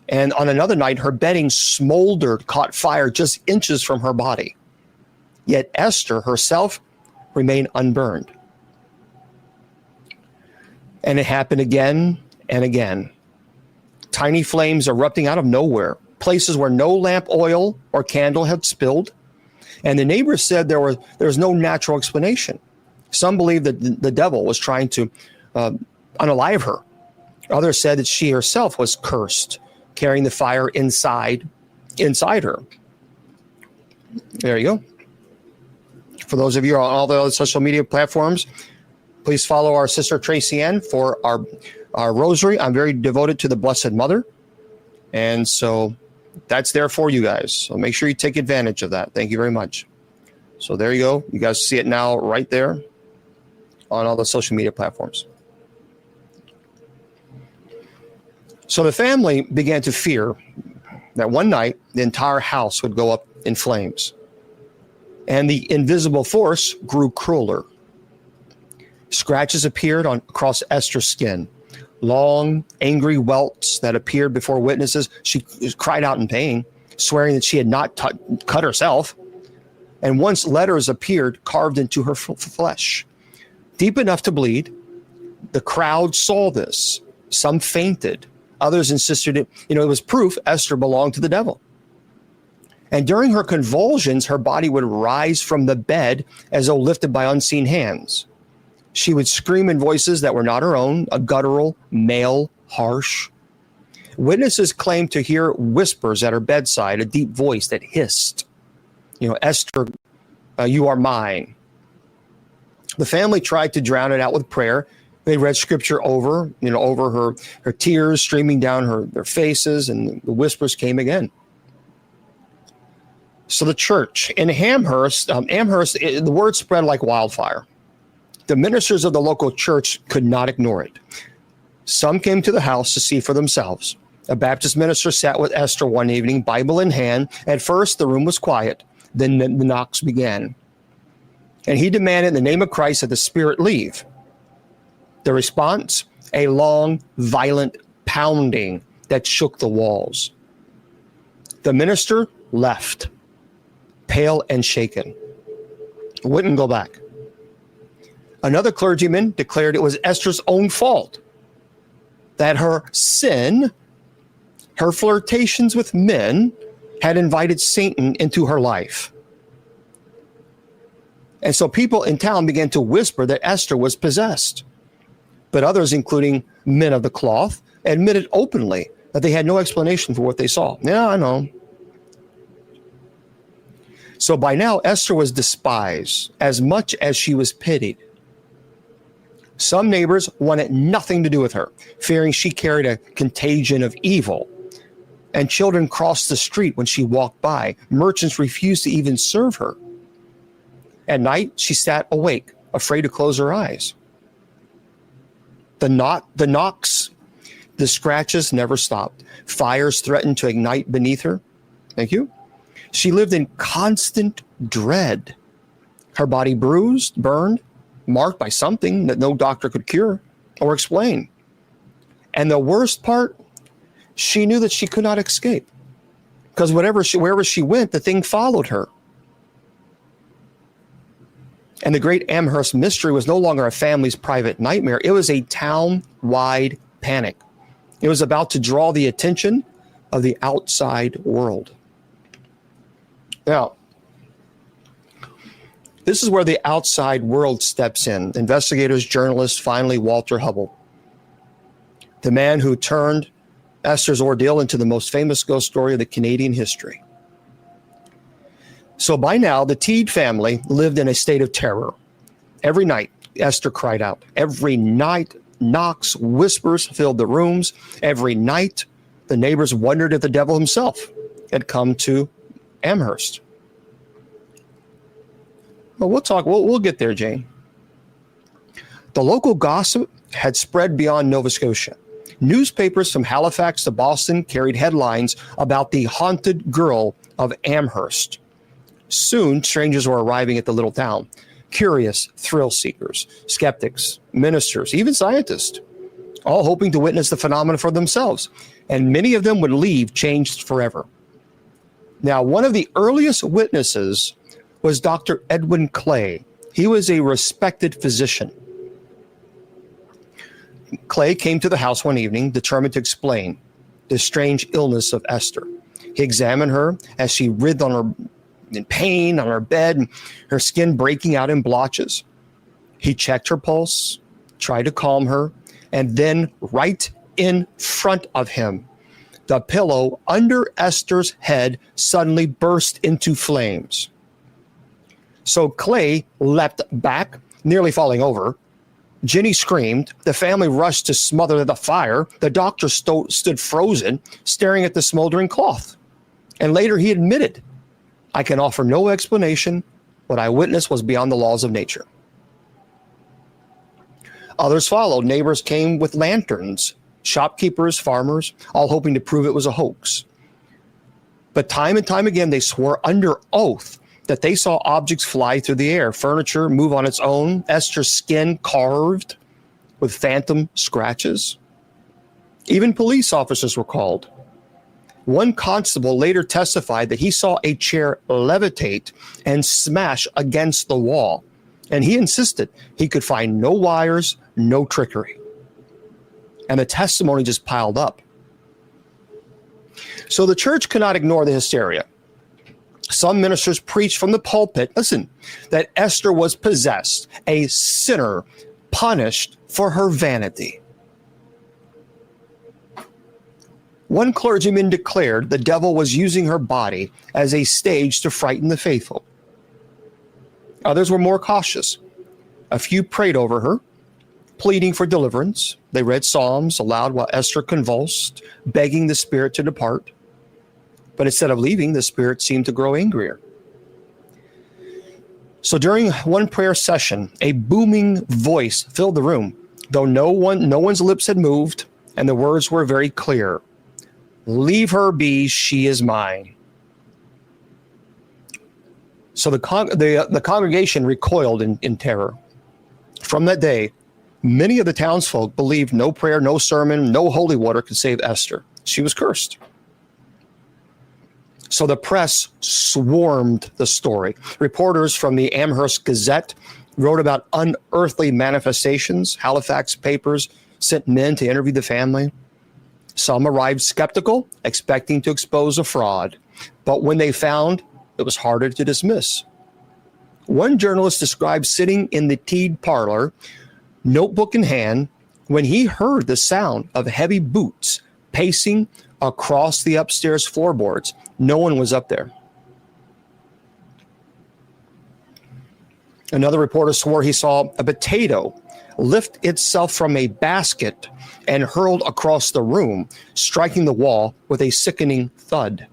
And on another night, her bedding smoldered, caught fire just inches from her body. Yet Esther herself remained unburned. And it happened again and again. Tiny flames erupting out of nowhere, places where no lamp oil or candle had spilled. And the neighbors said there was no natural explanation. Some believed that the devil was trying to unalive her. Others said that she herself was cursed, carrying the fire inside her. There you go. For those of you on all the other social media platforms, please follow our sister Tracy Ann for our rosary. I'm very devoted to the Blessed Mother. And so that's there for you guys. So make sure you take advantage of that. Thank you very much. So there you go. You guys see it now right there on all the social media platforms. So the family began to fear that one night the entire house would go up in flames. And the invisible force grew crueler. Scratches appeared across Esther's skin. Long, angry welts that appeared before witnesses. She cried out in pain, swearing that she had not cut herself. And once letters appeared carved into her flesh, deep enough to bleed. The crowd saw this. Some fainted. Others insisted it was proof Esther belonged to the devil. And during her convulsions, her body would rise from the bed as though lifted by unseen hands. She would scream in voices that were not her own, a guttural, male, harsh. Witnesses claimed to hear whispers at her bedside, a deep voice that hissed, Esther, you are mine. The family tried to drown it out with prayer. They read scripture over her tears streaming down their faces, and the whispers came again. So the church in Amherst, the word spread like wildfire. The ministers of the local church could not ignore it. Some came to the house to see for themselves. A Baptist minister sat with Esther one evening, Bible in hand. At first, the room was quiet. Then the knocks began. And he demanded in the name of Christ that the spirit leave. The response, a long, violent pounding that shook the walls. The minister left, pale and shaken. Wouldn't go back. Another clergyman declared it was Esther's own fault, that her sin, her flirtations with men, had invited Satan into her life. And so people in town began to whisper that Esther was possessed. But others, including men of the cloth, admitted openly that they had no explanation for what they saw. Yeah, I know. So by now, Esther was despised as much as she was pitied. Some neighbors wanted nothing to do with her, fearing she carried a contagion of evil. And children crossed the street when she walked by. Merchants refused to even serve her. At night, she sat awake, afraid to close her eyes. The knocks, the scratches never stopped. Fires threatened to ignite beneath her. Thank you. She lived in constant dread. Her body bruised, burned, marked by something that no doctor could cure or explain. And the worst part, she knew that she could not escape, because wherever she went, the thing followed her. And the Great Amherst Mystery was no longer a family's private nightmare. It was a town-wide panic. It was about to draw the attention of the outside world. Now, this is where the outside world steps in. Investigators, journalists, finally Walter Hubble, the man who turned Esther's ordeal into the most famous ghost story of the Canadian history. So by now, the Teed family lived in a state of terror. Every night, Esther cried out. Every night, knocks, whispers filled the rooms. Every night, the neighbors wondered if the devil himself had come to Amherst. Well, we'll get there, Jane. The local gossip had spread beyond Nova Scotia. Newspapers from Halifax to Boston carried headlines about the haunted girl of Amherst. Soon, strangers were arriving at the little town. Curious thrill seekers, skeptics, ministers, even scientists, all hoping to witness the phenomenon for themselves. And many of them would leave changed forever. Now, one of the earliest witnesses was Dr. Edwin Clay. He was a respected physician. Clay came to the house one evening, determined to explain the strange illness of Esther. He examined her as she writhed in pain on her bed, her skin breaking out in blotches. He checked her pulse, tried to calm her, and then right in front of him, the pillow under Esther's head suddenly burst into flames. So Clay leapt back, nearly falling over. Ginny screamed. The family rushed to smother the fire. The doctor stood frozen, staring at the smoldering cloth. And later he admitted, "I can offer no explanation. What I witnessed was beyond the laws of nature." Others followed. Neighbors came with lanterns, shopkeepers, farmers, all hoping to prove it was a hoax. But time and time again, they swore under oath that they saw objects fly through the air, furniture move on its own, Esther's skin carved with phantom scratches. Even police officers were called. One constable later testified that he saw a chair levitate and smash against the wall, and he insisted he could find no wires, no trickery. And the testimony just piled up. So the church could not ignore the hysteria. Some ministers preached from the pulpit, listen, that Esther was possessed, a sinner punished for her vanity. One clergyman declared the devil was using her body as a stage to frighten the faithful. Others were more cautious. A few prayed over her, pleading for deliverance. They read psalms aloud while Esther convulsed, begging the spirit to depart. But instead of leaving, the spirit seemed to grow angrier. So during one prayer session, a booming voice filled the room, though no one's lips had moved, and the words were very clear. "Leave her be, she is mine." So the congregation recoiled in terror. From that day, many of the townsfolk believed no prayer, no sermon, no holy water could save Esther. She was cursed. So the press swarmed the story. Reporters from the Amherst Gazette wrote about unearthly manifestations. Halifax papers sent men to interview the family. Some arrived skeptical, expecting to expose a fraud. But when they found, it was harder to dismiss. One journalist described sitting in the tea parlor, notebook in hand, when he heard the sound of heavy boots pacing across the upstairs floorboards. No one was up there. Another reporter swore he saw a potato lift itself from a basket and hurled across the room, striking the wall with a sickening thud.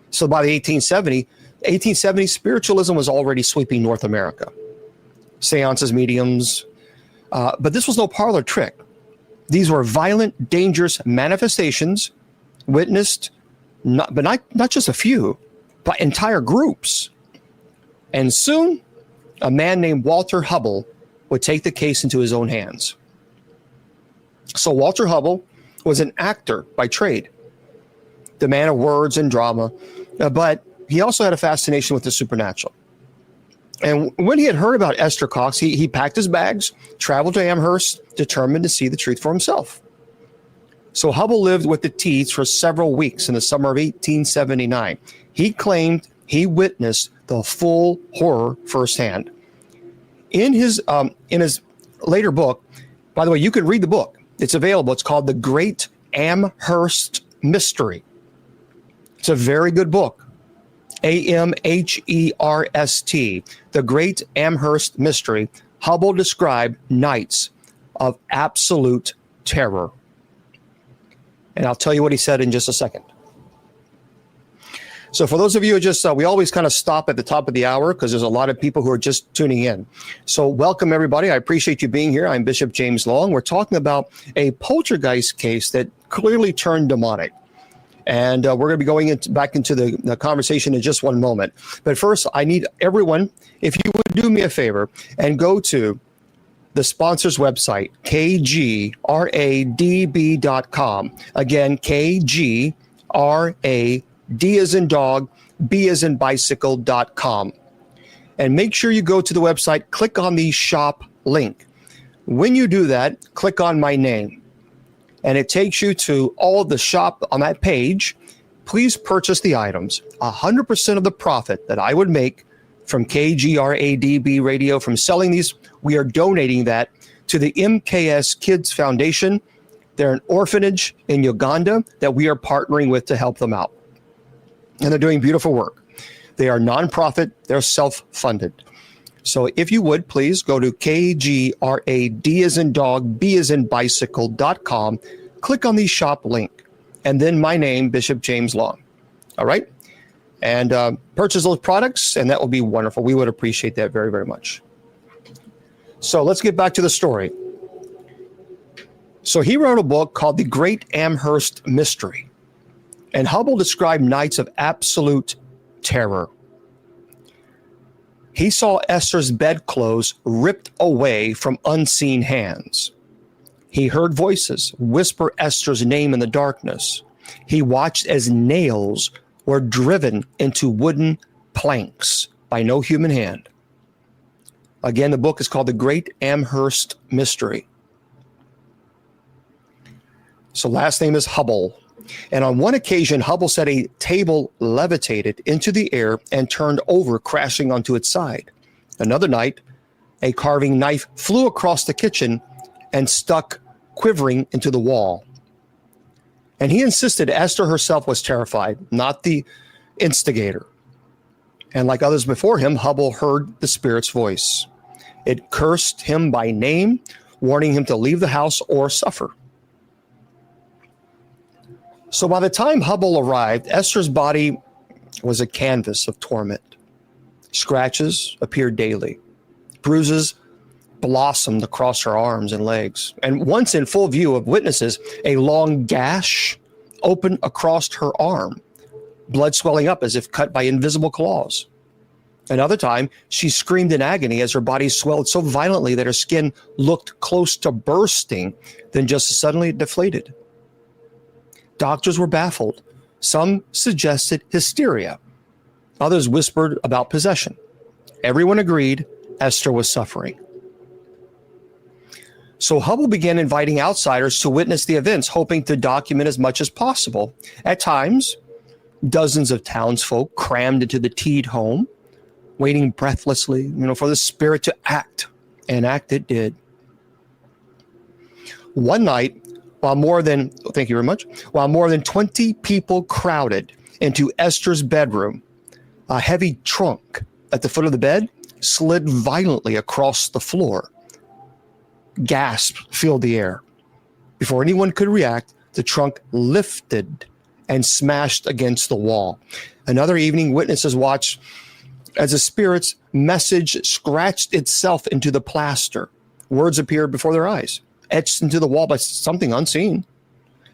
So by the 1870s, spiritualism was already sweeping North America. Seances, mediums, but this was no parlor trick. These were violent, dangerous manifestations witnessed, not just a few, but entire groups. And soon, a man named Walter Hubble would take the case into his own hands. So Walter Hubble was an actor by trade, the man of words and drama, but he also had a fascination with the supernatural. And when he had heard about Esther Cox, he packed his bags, traveled to Amherst, determined to see the truth for himself. So Hubble lived with the Teets for several weeks in the summer of 1879. He claimed he witnessed the full horror firsthand. In his later book, by the way, you can read the book. It's available. It's called The Great Amherst Mystery. It's a very good book. Amherst, The Great Amherst Mystery Hubble described nights of absolute terror. And I'll tell you what he said in just a second. So for those of you who just, we always kind of stop at the top of the hour because there's a lot of people who are just tuning in. So welcome, everybody. I appreciate you being here. I'm Bishop James Long. We're talking about a poltergeist case that clearly turned demonic. And we're going to be going back into the conversation in just one moment. But first, I need everyone, if you would do me a favor and go to the sponsor's website, kgradb.com. Again, kgrad, D as in dog, B as in bicycle.com. And make sure you go to the website, click on the shop link. When you do that, click on my name. And it takes you to all of the shop on that page. Please purchase the items. 100% of the profit that I would make from KGRADB radio from selling these, we are donating that to the MKS Kids Foundation. They're an orphanage in Uganda that we are partnering with to help them out. And they're doing beautiful work. They are nonprofit. They're self-funded. So if you would, please go to KGRAD as in dog, B as in bicycle.com. Click on the shop link. And then my name, Bishop James Long. All right? And purchase those products, and that will be wonderful. We would appreciate that very, very much. So let's get back to the story. So he wrote a book called The Great Amherst Mystery. And Hubble described nights of absolute terror. He saw Esther's bedclothes ripped away from unseen hands. He heard voices whisper Esther's name in the darkness. He watched as nails were driven into wooden planks by no human hand. Again, the book is called The Great Amherst Mystery. So last name is Hubble. And on one occasion, Hubble said a table levitated into the air and turned over, crashing onto its side. Another night, a carving knife flew across the kitchen and stuck quivering into the wall. And he insisted Esther herself was terrified, not the instigator. And like others before him, Hubble heard the spirit's voice. It cursed him by name, warning him to leave the house or suffer. So by the time Hubble arrived, Esther's body was a canvas of torment. Scratches appeared daily. Bruises blossomed across her arms and legs. And once in full view of witnesses, a long gash opened across her arm, blood swelling up as if cut by invisible claws. Another time, she screamed in agony as her body swelled so violently that her skin looked close to bursting, then just suddenly deflated. Doctors were baffled. Some suggested hysteria. Others whispered about possession. Everyone agreed Esther was suffering. So Hubble began inviting outsiders to witness the events, hoping to document as much as possible. At times, dozens of townsfolk crammed into the Teed home, waiting breathlessly, for the spirit to act. And act it did. One night, while more than 20 people crowded into Esther's bedroom, a heavy trunk at the foot of the bed slid violently across the floor. Gasps filled the air. Before anyone could react, the trunk lifted and smashed against the wall. Another evening, witnesses watched as the spirit's message scratched itself into the plaster. Words appeared before their eyes, etched into the wall by something unseen.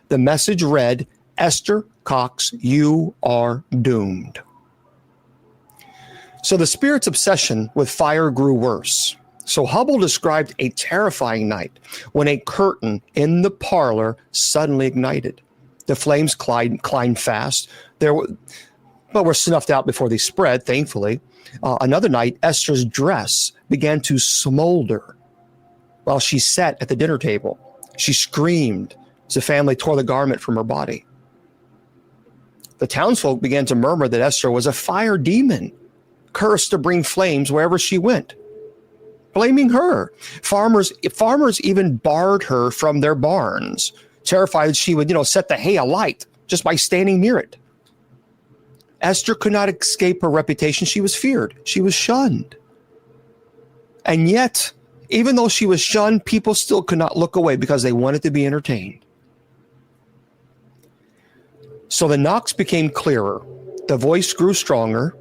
The message read, "Esther Cox, you are doomed." So the spirit's obsession with fire grew worse. So Hubble described a terrifying night when a curtain in the parlor suddenly ignited. The flames climbed fast, but were snuffed out before they spread, thankfully. Another night, Esther's dress began to smolder while she sat at the dinner table. She screamed as the family tore the garment from her body. The townsfolk began to murmur that Esther was a fire demon, cursed to bring flames wherever she went, blaming her. Farmers even barred her from their barns, terrified she would, set the hay alight just by standing near it. Esther could not escape her reputation. She was feared. She was shunned. And yet, Even though she was shunned, people still could not look away because they wanted to be entertained. So the knocks became clearer. The voice grew stronger.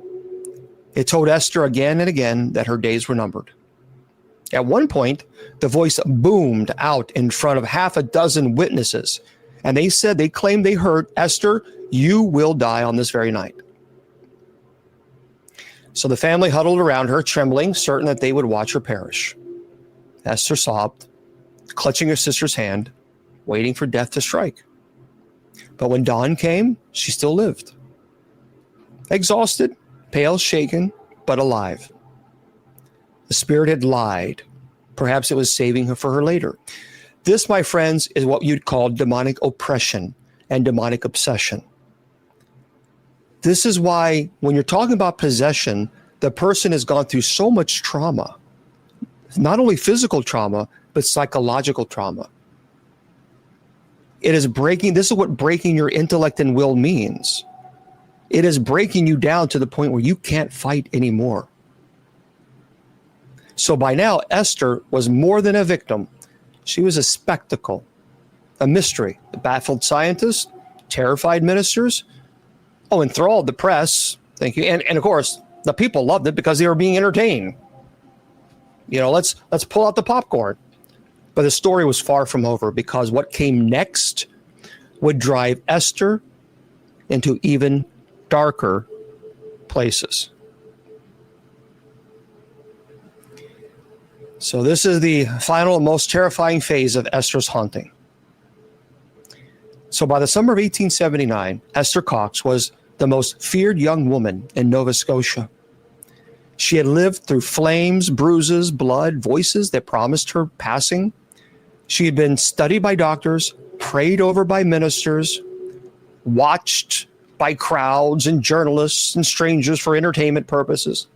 It told Esther again and again that her days were numbered. At one point, the voice boomed out in front of half a dozen witnesses, and they claimed they heard, "Esther, you will die on this very night." So the family huddled around her, trembling, certain that they would watch her perish. Esther sobbed, clutching her sister's hand, waiting for death to strike. But when dawn came, she still lived. Exhausted, pale, shaken, but alive. The spirit had lied. Perhaps it was saving her for her later. This, my friends, is what you'd call demonic oppression and demonic obsession. This is why when you're talking about possession, the person has gone through so much trauma, not only physical trauma, but psychological trauma. It is breaking. This is what breaking your intellect and will means. It is breaking you down to the point where you can't fight anymore. So by now, Esther was more than a victim. She was a spectacle, a mystery. The baffled scientists, terrified ministers, enthralled the press. Thank you. And of course, the people loved it because they were being entertained. Let's pull out the popcorn. But the story was far from over, because what came next would drive Esther into even darker places. So this is the final and most terrifying phase of Esther's haunting. So by the summer of 1879, Esther Cox was the most feared young woman in Nova Scotia. She had lived through flames, bruises, blood, voices that promised her passing. She had been studied by doctors, prayed over by ministers, watched by crowds and journalists and strangers for entertainment purposes.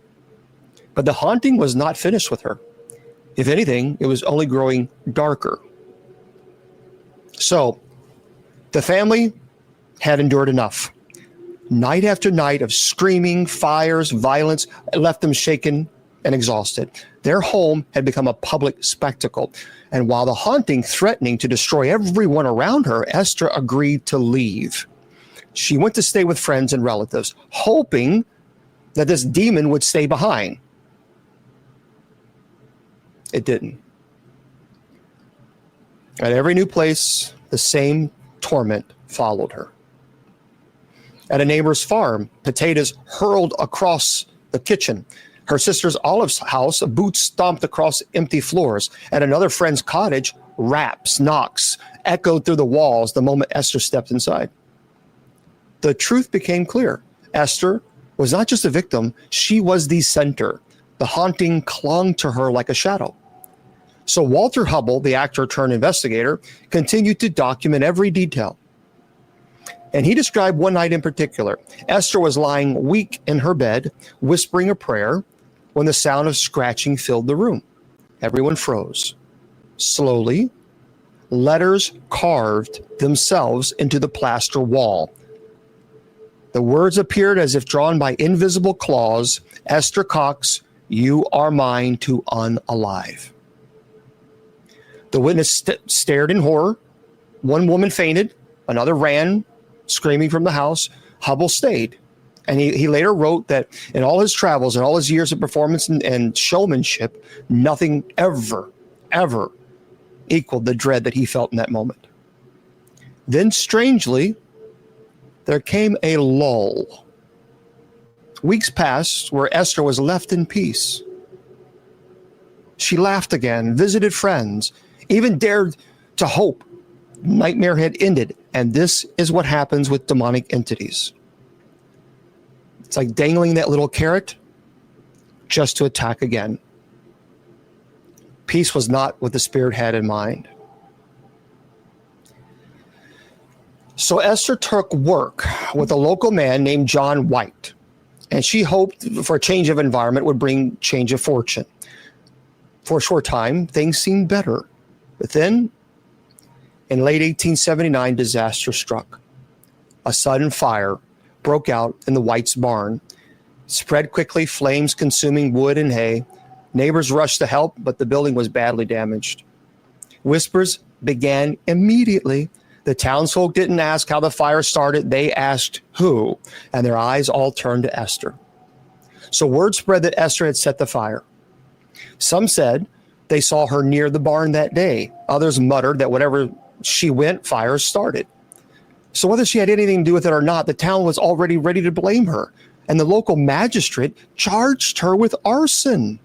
But the haunting was not finished with her. If anything, it was only growing darker. So the family had endured enough. Night after night of screaming, fires, violence left them shaken and exhausted. Their home had become a public spectacle. And while the haunting threatening to destroy everyone around her, Esther agreed to leave. She went to stay with friends and relatives, hoping that this demon would stay behind. It didn't. At every new place, the same torment followed her. At a neighbor's farm, potatoes hurled across the kitchen. Her sister's Olive's house, boots stomped across empty floors. At another friend's cottage, raps, knocks echoed through the walls the moment Esther stepped inside. The truth became clear. Esther was not just a victim, she was the center. The haunting clung to her like a shadow. So Walter Hubble, the actor turned investigator, continued to document every detail. And he described one night in particular. Esther was lying weak in her bed, whispering a prayer, when the sound of scratching filled the room. Everyone froze. Slowly, letters carved themselves into the plaster wall. The words appeared as if drawn by invisible claws. Esther Cox, you are mine to unalive. The witness stared in horror. One woman fainted. Another ran, screaming from the house. Hubble stayed. And he later wrote that in all his travels and all his years of performance and showmanship, nothing ever equaled the dread that he felt in that moment. Then, strangely, there came a lull. Weeks passed where Esther was left in peace. She laughed again, visited friends, even dared to hope nightmare had ended. And this is what happens with demonic entities. It's like dangling that little carrot just to attack again. Peace was not what the spirit had in mind. So Esther took work with a local man named John White, and she hoped for a change of environment would bring change of fortune. For a short time, things seemed better. But then, in late 1879, disaster struck. A sudden fire broke out in the White's barn, spread quickly, flames consuming wood and hay. Neighbors rushed to help, but the building was badly damaged. Whispers began immediately. The townsfolk didn't ask how the fire started. They asked who, and their eyes all turned to Esther. So word spread that Esther had set the fire. Some said they saw her near the barn that day. Others muttered that whenever she went, fires started. So whether she had anything to do with it or not, the town was already ready to blame her, and the local magistrate charged her with arson.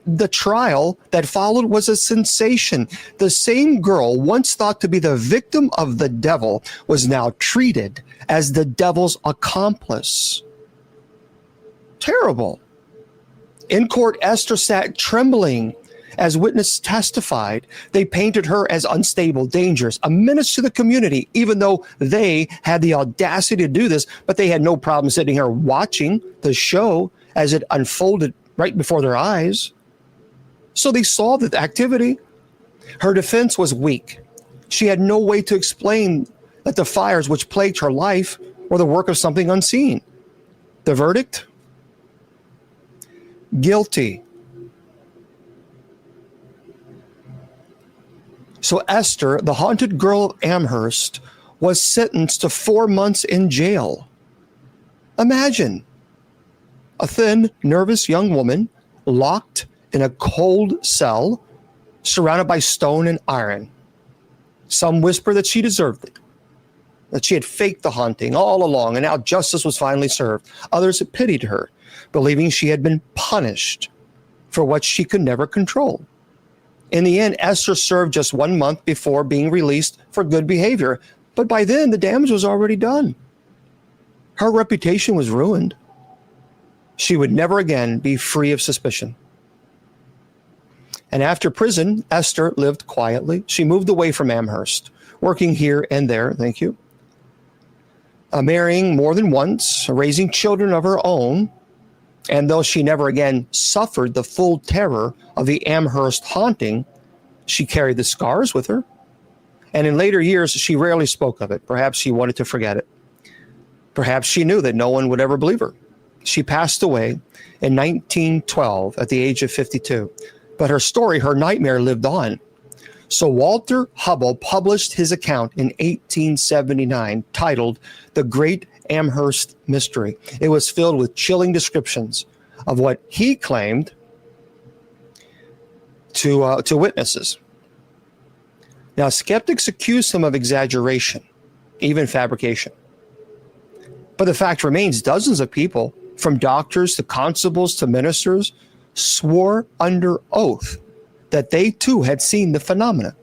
The trial that followed was a sensation. The same girl, once thought to be the victim of the devil, was now treated as the devil's accomplice. Terrible. In court, Esther sat trembling as witnesses testified. They painted her as unstable, dangerous, a menace to the community, even though they had the audacity to do this, but they had no problem sitting here watching the show as it unfolded right before their eyes. So they saw the activity. Her defense was weak. She had no way to explain that the fires which plagued her life were the work of something unseen. The verdict? Guilty. So Esther, the haunted girl of Amherst, was sentenced to 4 months in jail. Imagine a thin, nervous young woman locked in a cold cell, surrounded by stone and iron. Some whisper that she deserved it, that she had faked the haunting all along, and now justice was finally served. Others pitied her, believing she had been punished for what she could never control. In the end, Esther served just 1 month before being released for good behavior, but by then the damage was already done. Her reputation was ruined. She would never again be free of suspicion. And after prison, Esther lived quietly. She moved away from Amherst, working here and there, thank you, marrying more than once, raising children of her own. And though she never again suffered the full terror of the Amherst haunting, she carried the scars with her. And in later years, she rarely spoke of it. Perhaps she wanted to forget it. Perhaps she knew that no one would ever believe her. She passed away in 1912 at the age of 52. But her story, her nightmare, lived on. So Walter Hubbell published his account in 1879, titled The Great Amherst Mystery. It was filled with chilling descriptions of what he claimed to witnesses. Now, skeptics accuse him of exaggeration, even fabrication. But the fact remains, dozens of people, from doctors to constables to ministers, swore under oath that they too had seen the phenomena.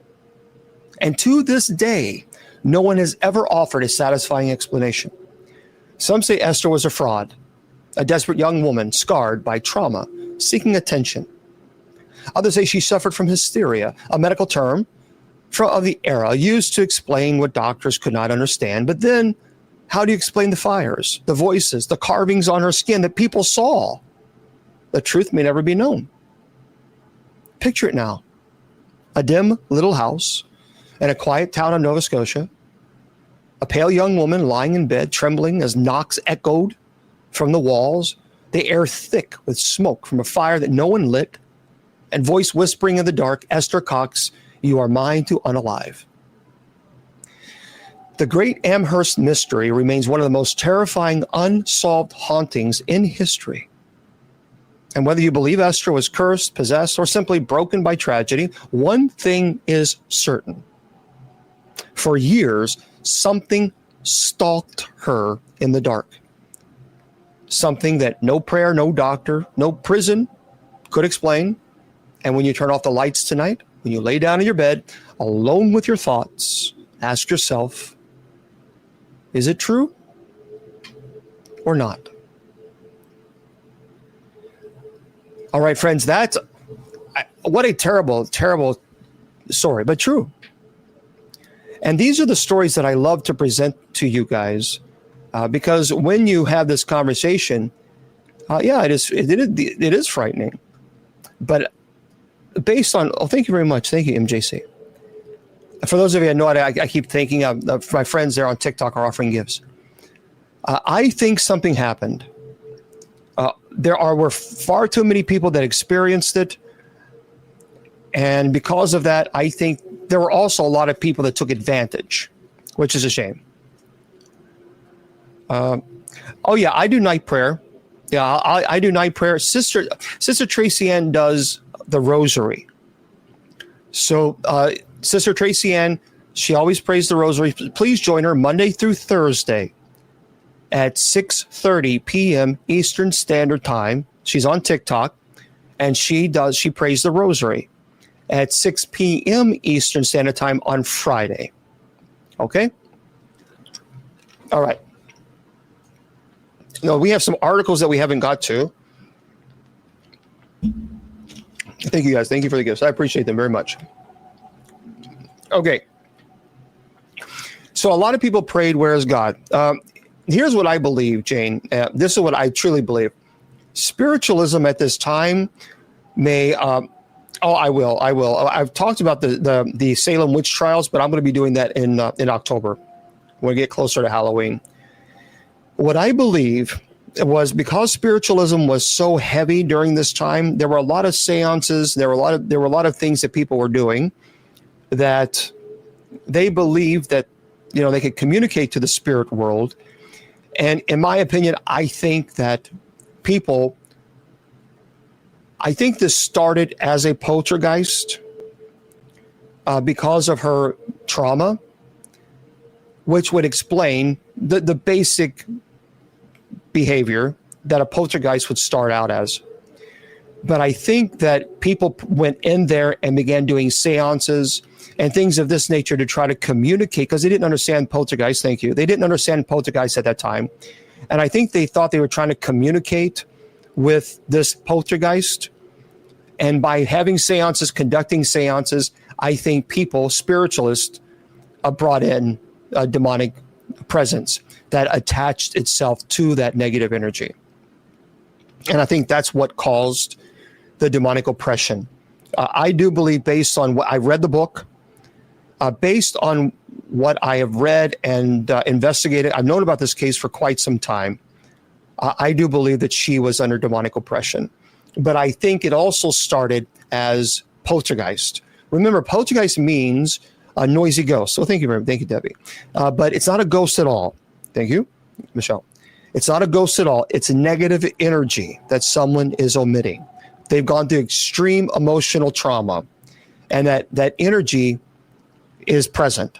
And to this day, no one has ever offered a satisfying explanation. Some say Esther was a fraud, a desperate young woman scarred by trauma, seeking attention. Others say she suffered from hysteria, a medical term of the era used to explain what doctors could not understand. But then, how do you explain the fires, the voices, the carvings on her skin that people saw? The truth may never be known. Picture it now. A dim little house in a quiet town of Nova Scotia. A pale young woman lying in bed, trembling as knocks echoed from the walls. The air thick with smoke from a fire that no one lit. And voice whispering in the dark, Esther Cox, you are mine to unalive. The Great Amherst Mystery remains one of the most terrifying unsolved hauntings in history. And whether you believe Esther was cursed, possessed, or simply broken by tragedy, one thing is certain. For years, something stalked her in the dark. Something that no prayer, no doctor, no prison could explain. And when you turn off the lights tonight, when you lay down in your bed, alone with your thoughts, ask yourself, is it true or not? All right, friends, what a terrible, terrible story, but true. And these are the stories that I love to present to you guys, because when you have this conversation, it is frightening. But based on, thank you very much. Thank you, MJC. For those of you who know, I keep thinking of my friends there on TikTok are offering gifts. I think something happened. were far too many people that experienced it. And because of that, I think there were also a lot of people that took advantage, which is a shame. Oh yeah, I do night prayer. Yeah, I do night prayer. Sister Tracy Ann does the rosary. So Sister Tracy Ann, she always prays the rosary. Please join her Monday through Thursday at 6:30 p.m. Eastern Standard Time. She's on TikTok, and she prays the rosary at 6 p.m. Eastern Standard Time on Friday. Okay? All right. No, we have some articles that we haven't got to. Thank you, guys. Thank you for the gifts. I appreciate them very much. Okay. So a lot of people prayed, "Where is God?" Here's what I believe, Jane. This is what I truly believe. Spiritualism at this time may... I will. I've talked about the Salem witch trials, but I'm going to be doing that in October when we get closer to Halloween. What I believe was, because spiritualism was so heavy during this time, there were a lot of seances. There were a lot of things that people were doing that they believed that, they could communicate to the spirit world. And in my opinion, I think this started as a poltergeist because of her trauma, which would explain the basic behavior that a poltergeist would start out as. But I think that people went in there and began doing seances and things of this nature to try to communicate, because they didn't understand poltergeist. Thank you. They didn't understand poltergeist at that time. And I think they thought they were trying to communicate with this poltergeist. And by having seances, conducting seances, I think people, spiritualists, brought in a demonic presence that attached itself to that negative energy. And I think that's what caused the demonic oppression. I do believe, based on what I read the book, based on what I have read and investigated, I've known about this case for quite some time. I do believe that she was under demonic oppression. But I think it also started as poltergeist. Remember, poltergeist means a noisy ghost. So thank you, Debbie. But it's not a ghost at all. Thank you, Michelle. It's not a ghost at all. It's a negative energy that someone is omitting. They've gone through extreme emotional trauma, and that energy is present.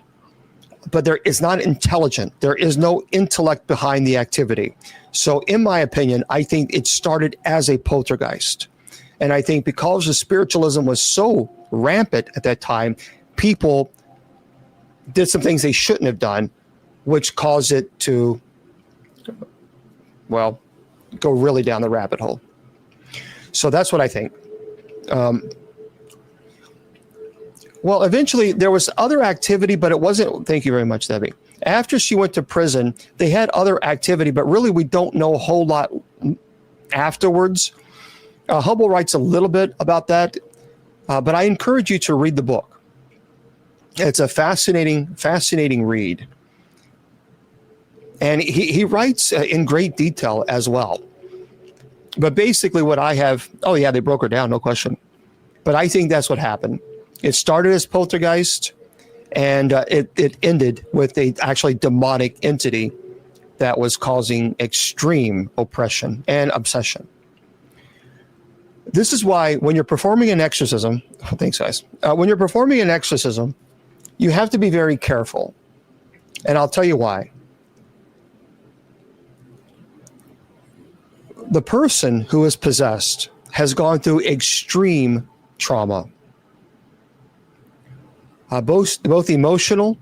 But there is not intelligent. There is no intellect behind the activity. So in my opinion, I think it started as a poltergeist. And I think because the spiritualism was so rampant at that time, people did some things they shouldn't have done, which caused it to, go really down the rabbit hole. So that's what I think. Eventually there was other activity, but it wasn't. Thank you very much, Debbie. After she went to prison, they had other activity, but really we don't know a whole lot afterwards. Hubble writes a little bit about that, but I encourage you to read the book. It's a fascinating read. And he writes in great detail as well. But basically what I have, they broke her down, no question. But I think that's what happened. It started as poltergeist, and it ended with a actually demonic entity that was causing extreme oppression and obsession. This is why when you're performing an exorcism, thanks guys, when you're performing an exorcism, you have to be very careful. And I'll tell you why. The person who is possessed has gone through extreme trauma, both emotional,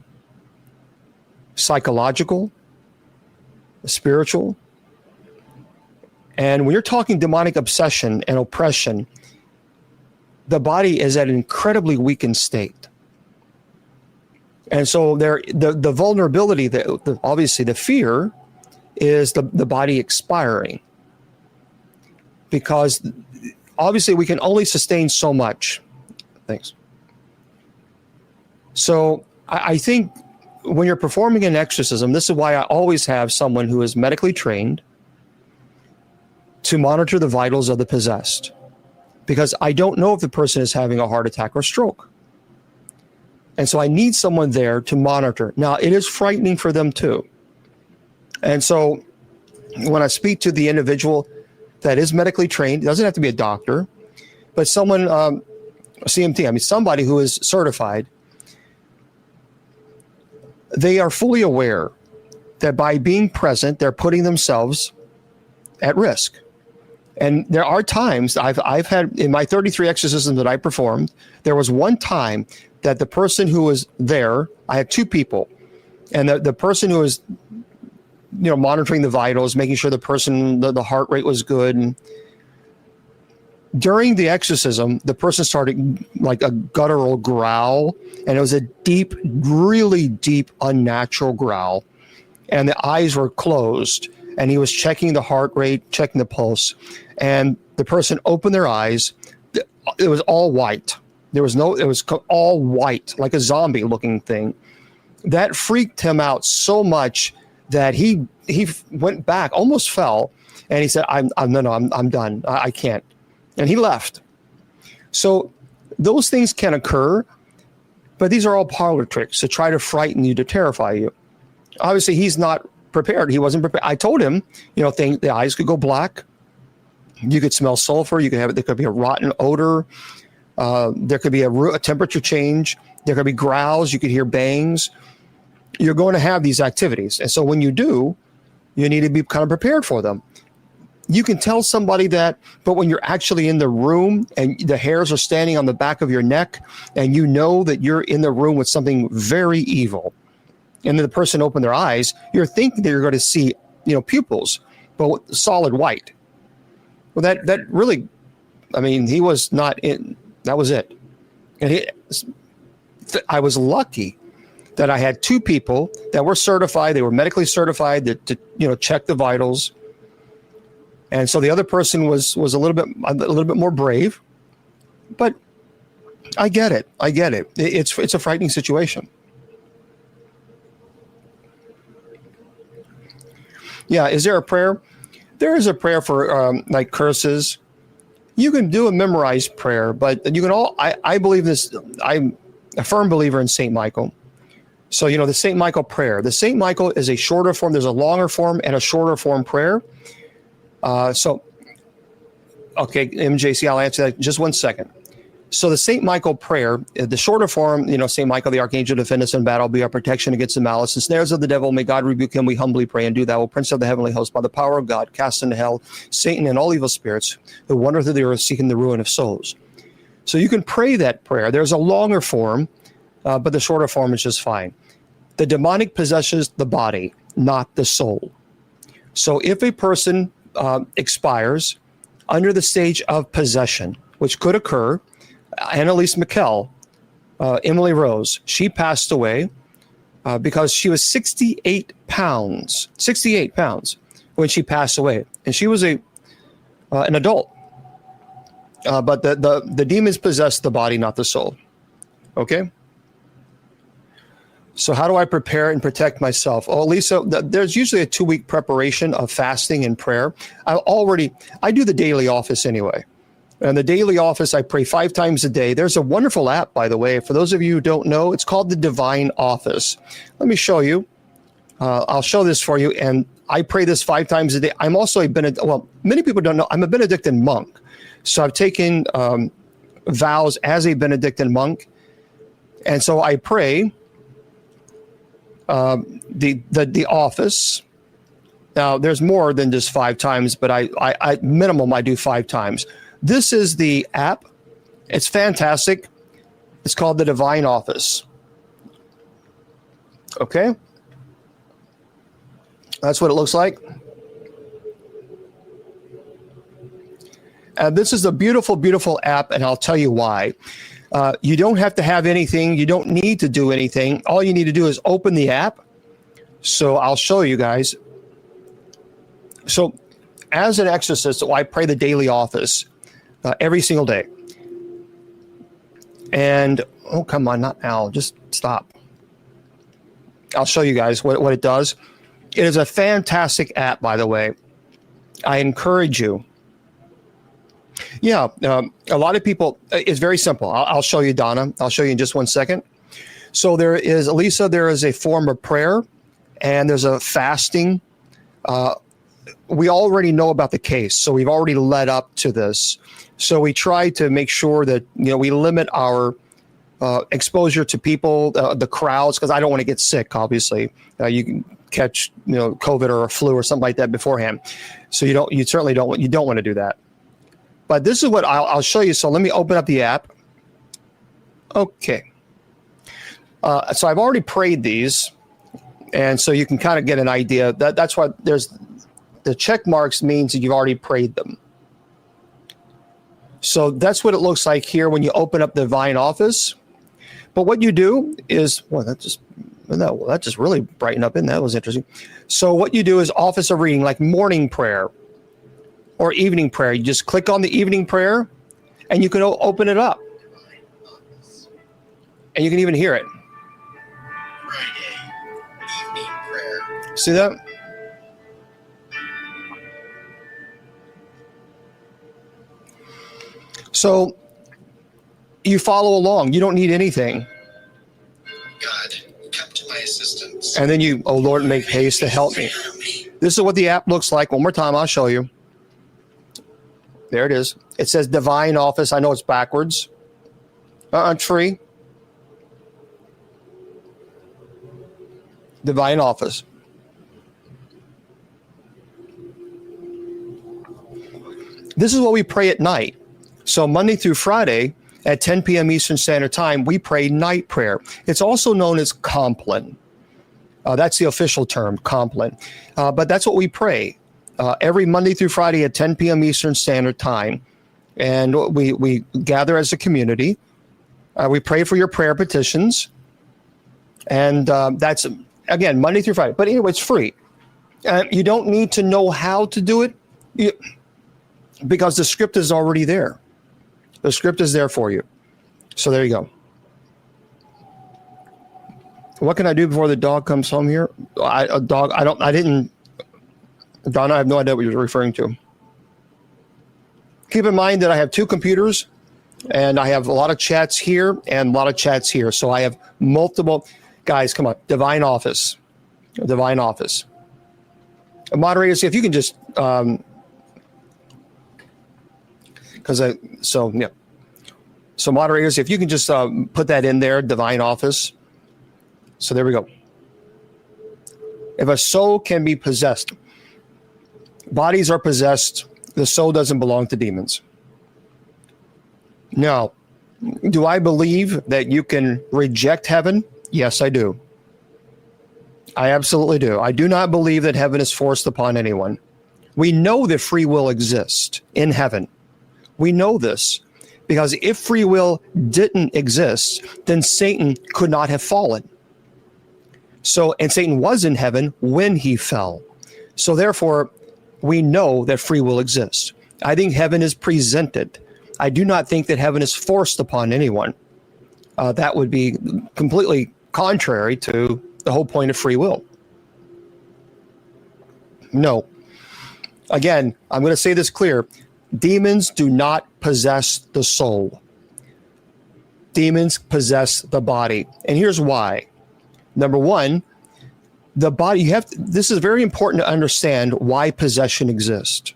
psychological, spiritual. And when you're talking demonic obsession and oppression, the body is at an incredibly weakened state. And so the vulnerability, obviously the fear, is the body expiring. Because obviously we can only sustain so much. Thanks. So I think when you're performing an exorcism, this is why I always have someone who is medically trained to monitor the vitals of the possessed, because I don't know if the person is having a heart attack or stroke. And so I need someone there to monitor. Now, it is frightening for them too. And so when I speak to the individual that is medically trained, it doesn't have to be a doctor, but someone, CMT, I mean, somebody who is certified, they are fully aware that by being present, they're putting themselves at risk. And there are times I've had in my 33 exorcisms that I performed, there was one time that the person who was there, I had two people, and the person who was, monitoring the vitals, making sure the person, the heart rate was good. And during the exorcism, the person started like a guttural growl, and it was a deep, really deep, unnatural growl. And the eyes were closed, and he was checking the heart rate, checking the pulse. And the person opened their eyes. It was all white. It was all white, like a zombie looking thing. That freaked him out so much that he went back, almost fell. And he said, I'm done. I can't. And he left. So those things can occur, but these are all parlor tricks to try to frighten you, to terrify you. Obviously, he's not prepared. He wasn't prepared. I told him, the eyes could go black. You could smell sulfur. There could be a rotten odor. There could be a temperature change. There could be growls. You could hear bangs. You're going to have these activities. And so when you do, you need to be kind of prepared for them. You can tell somebody that, but when you're actually in the room and the hairs are standing on the back of your neck, and you know that you're in the room with something very evil, and then the person opened their eyes, you're thinking that you're going to see, pupils, but solid white. Well, that really, he was not in. That was it. And I was lucky that I had two people that were certified. They were medically certified to check the vitals. And so the other person was a little bit more brave, but I get it. It's a frightening situation. Yeah. Is there a prayer? There is a prayer for like curses. You can do a memorized prayer, but you can I believe this. I'm a firm believer in St. Michael. So, the St. Michael prayer. The St. Michael is a shorter form. There's a longer form and a shorter form prayer. Okay, MJC, I'll answer that in just 1 second. So the St. Michael prayer, the shorter form, St. Michael, the archangel, defend us in battle, be our protection against the malice and snares of the devil. May God rebuke him, we humbly pray, and do thou, O Prince of the heavenly host, by the power of God, cast into hell Satan and all evil spirits who wander through the earth seeking the ruin of souls. So you can pray that prayer. There's a longer form, but the shorter form is just fine. The demonic possesses the body, not the soul. So if a person expires under the stage of possession, which could occur, Annalise McKell, Emily Rose, she passed away because she was 68 pounds when she passed away. And she was an adult. But the demons possess the body, not the soul. Okay? So how do I prepare and protect myself? Oh, Lisa, there's usually a 2-week preparation of fasting and prayer. I do the daily office anyway. And the daily office, I pray 5 times a day. There's a wonderful app, by the way. For those of you who don't know, it's called the Divine Office. Let me show you. I'll show this for you. And I pray this 5 times a day. I'm also many people don't know, I'm a Benedictine monk. So I've taken vows as a Benedictine monk. And so I pray the office. Now, there's more than just 5 times, but I minimum, I do 5 times. This is the app. It's fantastic. It's called the Divine Office. Okay. That's what it looks like. This is a beautiful, beautiful app, and I'll tell you why. You don't have to have anything. You don't need to do anything. All you need to do is open the app. So I'll show you guys. So as an exorcist, I pray the daily office every single day. And, oh, come on, not now. Just stop. I'll show you guys what it does. It is a fantastic app, by the way. I encourage you Yeah, a lot of people, it's very simple. I'll show you, Donna. I'll show you in just 1 second. So there is, Elisa, there is a form of prayer and there's a fasting. We already know about the case, so we've already led up to this. So we try to make sure that, we limit our exposure to people, the crowds, because I don't want to get sick, obviously. You can catch, COVID or a flu or something like that beforehand. So you certainly don't want to do that. But this is what I'll show you. So let me open up the app. Okay. So I've already prayed these. And so you can kind of get an idea. That's why there's the check marks means that you've already prayed them. So that's what it looks like here when you open up the Divine Office. But what you do is, that just really brightened up, and that was interesting. So what you do is Office of Reading, like morning prayer or evening prayer. You just click on the evening prayer and you can open it up. And you can even hear it.
Friday, evening prayer.
See that? So you follow along. You don't need anything.
God, come to my assistance.
And then you, oh Lord, make haste to help me. This is what the app looks like. One more time, I'll show you. There it is. It says Divine Office. I know it's backwards. Tree. Divine Office. This is what we pray at night. So Monday through Friday at 10 p.m. Eastern Standard Time, we pray night prayer. It's also known as Compline. That's the official term, Compline. But that's what we pray every Monday through Friday at 10 p.m. Eastern Standard Time. And we gather as a community. We pray for your prayer petitions. And that's, again, Monday through Friday. But anyway, it's free. You don't need to know how to do it because the script is already there. The script is there for you. So there you go. What can I do before the dog comes home here? Donna, I have no idea what you're referring to. Keep in mind that I have two computers and I have a lot of chats here and a lot of chats here. So I have multiple guys. Come on. Divine Office. Moderators, if you can just, So moderators, if you can just put that in there, Divine Office. So there we go. If a soul can be possessed, bodies are possessed, the soul doesn't belong to demons. Now, do I believe that you can reject heaven? Yes, I do. I absolutely do. I do not believe that heaven is forced upon anyone. We know that free will exists in heaven. We know this because if free will didn't exist, then Satan could not have fallen. And Satan was in heaven when he fell. So therefore, we know that free will exists. I think heaven is presented. I do not think that heaven is forced upon anyone. That would be completely contrary to the whole point of free will. No. Again, I'm going to say this clear. Demons do not possess the soul. Demons possess the body. And here's why. Number one, the body, this is very important to understand why possession exists.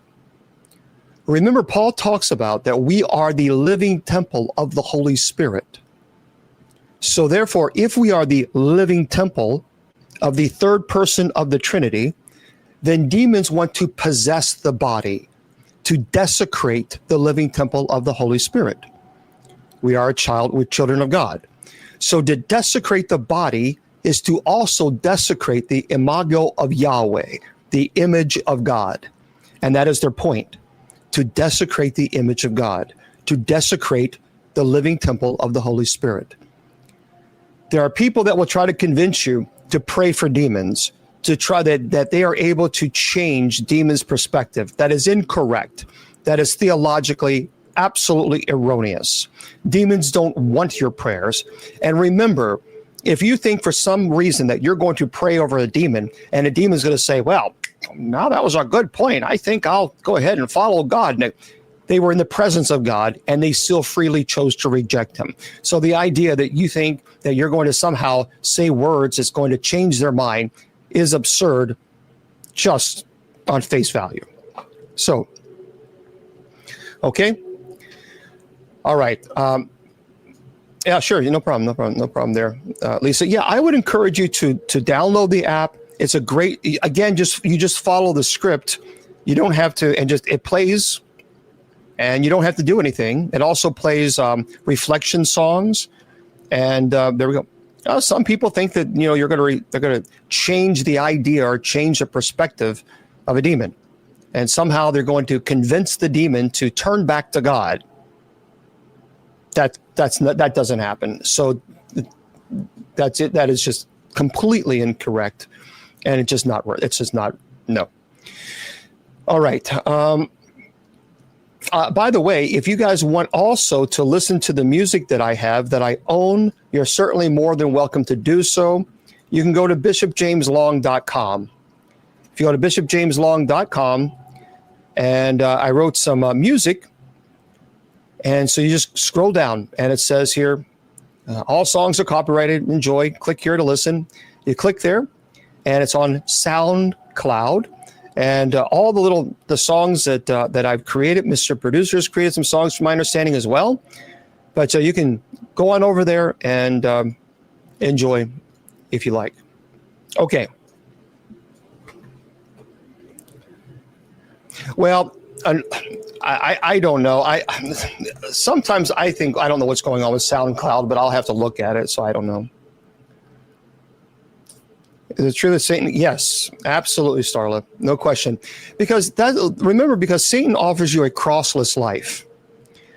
Remember, Paul talks about that we are the living temple of the Holy Spirit. So therefore, if we are the living temple of the third person of the Trinity, then demons want to possess the body, to desecrate the living temple of the Holy Spirit. We are children of God. So to desecrate the body is to also desecrate the imago of Yahweh, the image of God. And that is their point, to desecrate the image of God, to desecrate the living temple of the Holy Spirit. There are people that will try to convince you to pray for demons, to try that they are able to change demons' perspective. That is incorrect. That is theologically absolutely erroneous. Demons don't want your prayers. And remember, if you think for some reason that you're going to pray over a demon and a demon is going to say, well, now that was a good point, I think I'll go ahead and follow God. Now, they were in the presence of God and they still freely chose to reject him. So the idea that you think that you're going to somehow say words that's going to change their mind is absurd just on face value. So, okay. All right. Yeah, sure. No problem there. Lisa, yeah, I would encourage you to download the app. It's a great, again, you just follow the script. You don't have to, and just, it plays and you don't have to do anything. It also plays reflection songs. And there we go. Some people think that, they're going to change the idea or change the perspective of a demon. And somehow they're going to convince the demon to turn back to God. That doesn't happen. So that's it. That is just completely incorrect, and it's just not worth. It's just not. No. All right. By the way, if you guys want also to listen to the music that I have that I own, you're certainly more than welcome to do so. You can go to bishopjameslong.com. If you go to bishopjameslong.com, and I wrote some music. And so you just scroll down and it says here, all songs are copyrighted. Enjoy. Click here to listen. You click there and it's on SoundCloud. And all the songs that I've created, Mr. Producer's created some songs from my understanding as well. But you can go on over there and enjoy if you like. Okay. Well, I don't know. Sometimes I think I don't know what's going on with SoundCloud, but I'll have to look at it, so I don't know. Is it true that Satan? Yes, absolutely, Starla, no question. Because Satan offers you a crossless life.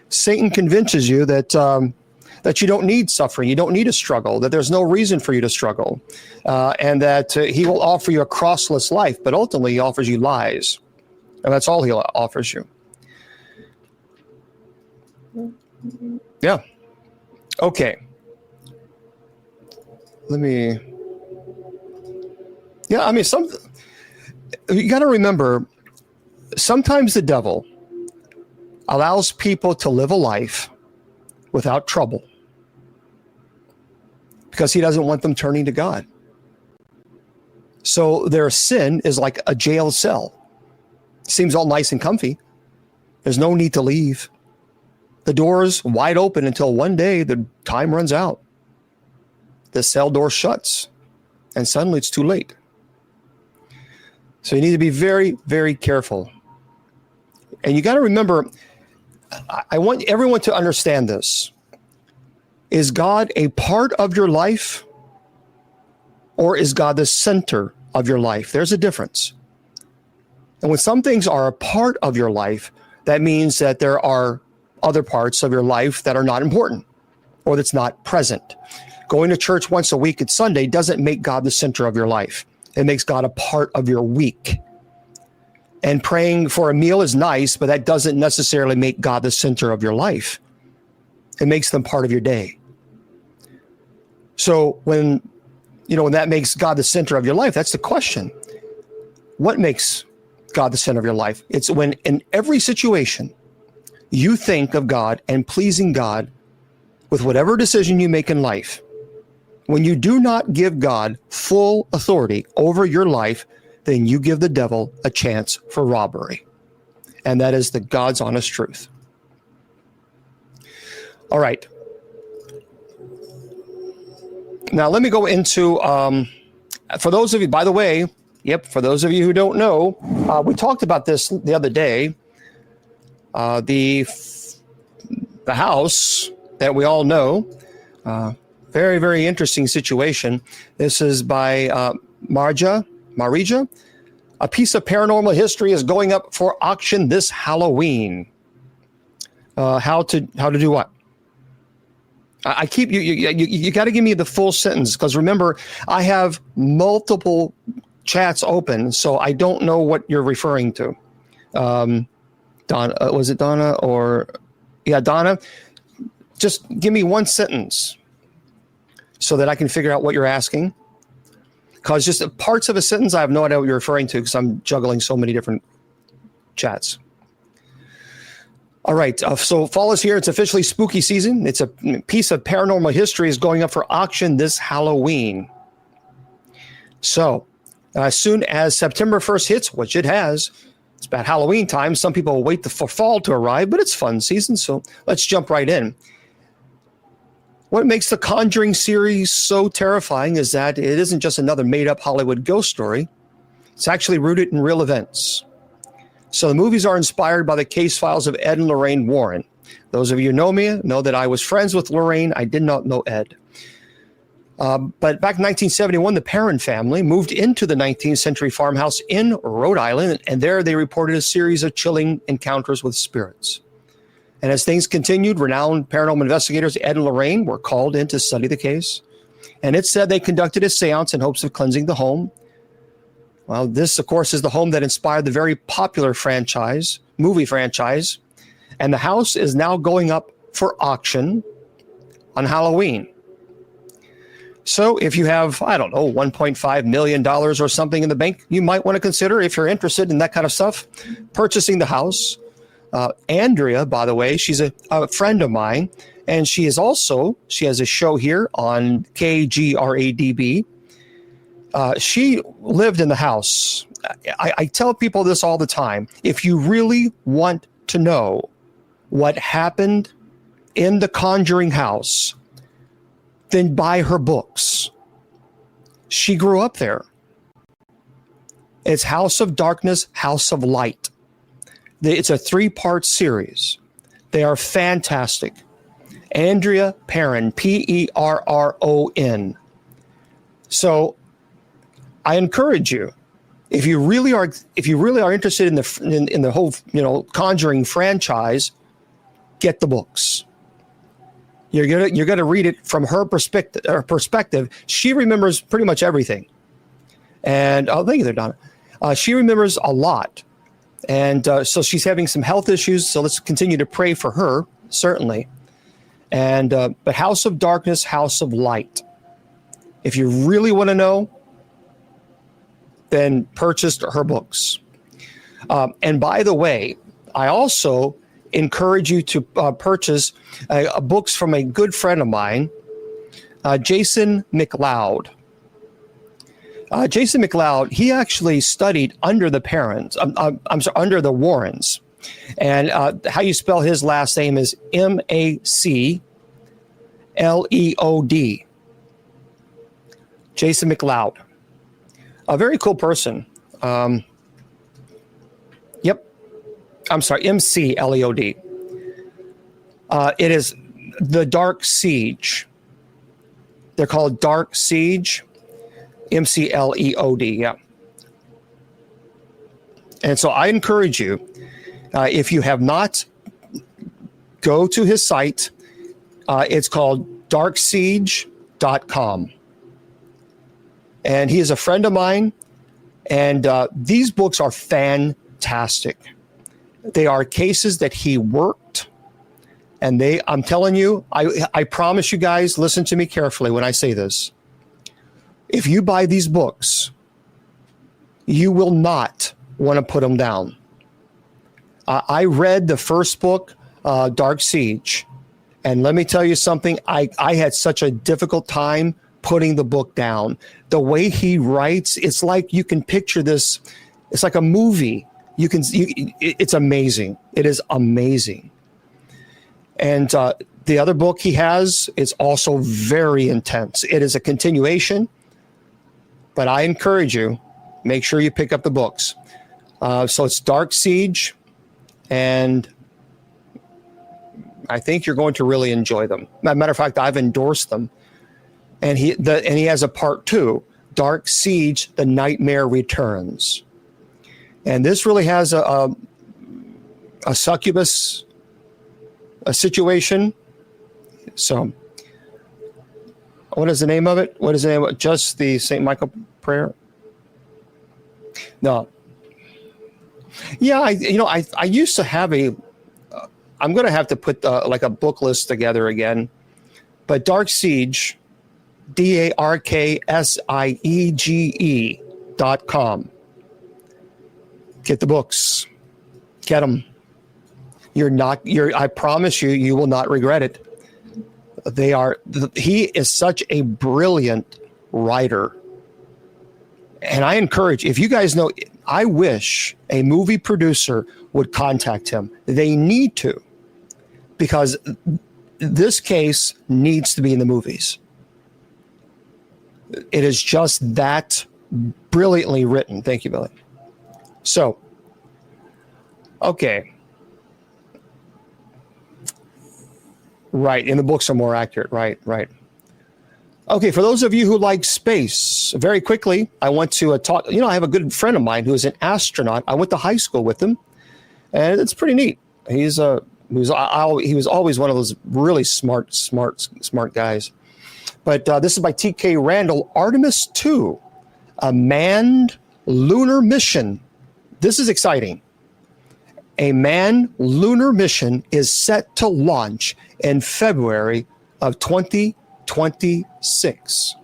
Satan convinces you that you don't need suffering, you don't need a struggle, that there's no reason for you to struggle, and that he will offer you a crossless life. But ultimately, he offers you lies. And that's all he offers you. Yeah. Okay. Yeah, I mean, you got to remember, sometimes the devil allows people to live a life without trouble because he doesn't want them turning to God. So their sin is like a jail cell. Seems all nice and comfy. There's no need to leave. The door's wide open until one day the time runs out. The cell door shuts, and suddenly it's too late. So you need to be very, very careful. And you got to remember, I want everyone to understand this. Is God a part of your life, or is God the center of your life? There's a difference. And when some things are a part of your life, that means that there are other parts of your life that are not important or that's not present. Going to church once a week at Sunday doesn't make God the center of your life. It makes God a part of your week. And praying for a meal is nice, but that doesn't necessarily make God the center of your life. It makes them part of your day. So when that makes God the center of your life, that's the question. What makes God the center of your life? It's when in every situation you think of God and pleasing God with whatever decision you make in life. When you do not give God full authority over your life, then you give the devil a chance for robbery. And that is the God's honest truth. All right. Now let me go into, for those of you, by the way, for those of you who don't know, we talked about this the other day. The house that we all know, very, very interesting situation. This is by Marija. A piece of paranormal history is going up for auction this Halloween. How to do what? I keep you got to give me the full sentence, because remember, I have multiple chats open, so I don't know what you're referring to. Donna, was it Donna or Donna? Just give me one sentence so that I can figure out what you're asking. Because just parts of a sentence, I have no idea what you're referring to, because I'm juggling so many different chats. All right. So fall is here. It's officially spooky season. It's a piece of paranormal history is going up for auction this Halloween. So as soon as September 1st hits, which it has, it's about Halloween time. Some people will wait for fall to arrive, but it's fun season. So let's jump right in. What makes the Conjuring series so terrifying is that it isn't just another made-up Hollywood ghost story. It's actually rooted in real events. So the movies are inspired by the case files of Ed and Lorraine Warren. Those of you who know me know that I was friends with Lorraine. I did not know Ed. But back in 1971, the Perrin family moved into the 19th century farmhouse in Rhode Island, and there they reported a series of chilling encounters with spirits. And as things continued, renowned paranormal investigators Ed and Lorraine were called in to study the case. And it said they conducted a seance in hopes of cleansing the home. Well, this, of course, is the home that inspired the very popular movie franchise. And the house is now going up for auction on Halloween. So if you have, I don't know, $1.5 million or something in the bank, you might want to consider, if you're interested in that kind of stuff, purchasing the house. Andrea, by the way, she's a friend of mine, and she has a show here on KGRADB. She lived in the house. I tell people this all the time. If you really want to know what happened in the Conjuring house, then buy her books. She grew up there. It's House of Darkness, House of Light. It's a 3-part series. They are fantastic. Andrea Perron, Perron. So I encourage you, if you really are interested in the whole Conjuring franchise, get the books. You're gonna read it from her perspective. She remembers pretty much everything. And thank you there, Donna. She remembers a lot. And so she's having some health issues, so let's continue to pray for her, certainly. And but House of Darkness, House of Light. If you really want to know, then purchase her books. And by the way, I also encourage you to purchase books from a good friend of mine, Jason McLeod. Jason McLeod, he actually studied under the Perrons. Under the Warrens. And how you spell his last name is MacLeod. Jason McLeod. A very cool person. Yep. I'm sorry, MacLeod. It is the Dark Siege. They're called Dark Siege. MacLeod, yeah. And so I encourage you, if you have not, go to his site. It's called darksiege.com. And he is a friend of mine. And these books are fantastic. They are cases that he worked. And I'm telling you, I promise you guys, listen to me carefully when I say this. If you buy these books, you will not want to put them down. I read the first book, Dark Siege, and let me tell you something. I had such a difficult time putting the book down. The way he writes, it's like you can picture this. It's like a movie. It's amazing. It is amazing. And the other book he has is also very intense. It is a continuation. But I encourage you, make sure you pick up the books. So it's Dark Siege, and I think you're going to really enjoy them. As a matter of fact, I've endorsed them. And he has a part 2, Dark Siege, The Nightmare Returns. And this really has a succubus situation. So what is the name of it? What is the name of it? Just the St. Michael prayer? No. Yeah, I used to have I'm going to have to put like a book list together again. But Dark Siege, DarkSiege.com. Get the books. Get them. I promise you, you will not regret it. He is such a brilliant writer. And I encourage, if you guys know, I wish a movie producer would contact him. They need to, because this case needs to be in the movies. It is just that brilliantly written. Thank you, Billy. So, okay. Right. And the books are more accurate. Right. Okay. For those of you who like space, very quickly, I want to talk. I have a good friend of mine who is an astronaut. I went to high school with him, and it's pretty neat. He was always one of those really smart guys. But this is by T.K. Randall, Artemis 2, a manned lunar mission. This is exciting. A manned lunar mission is set to launch in February of 2026.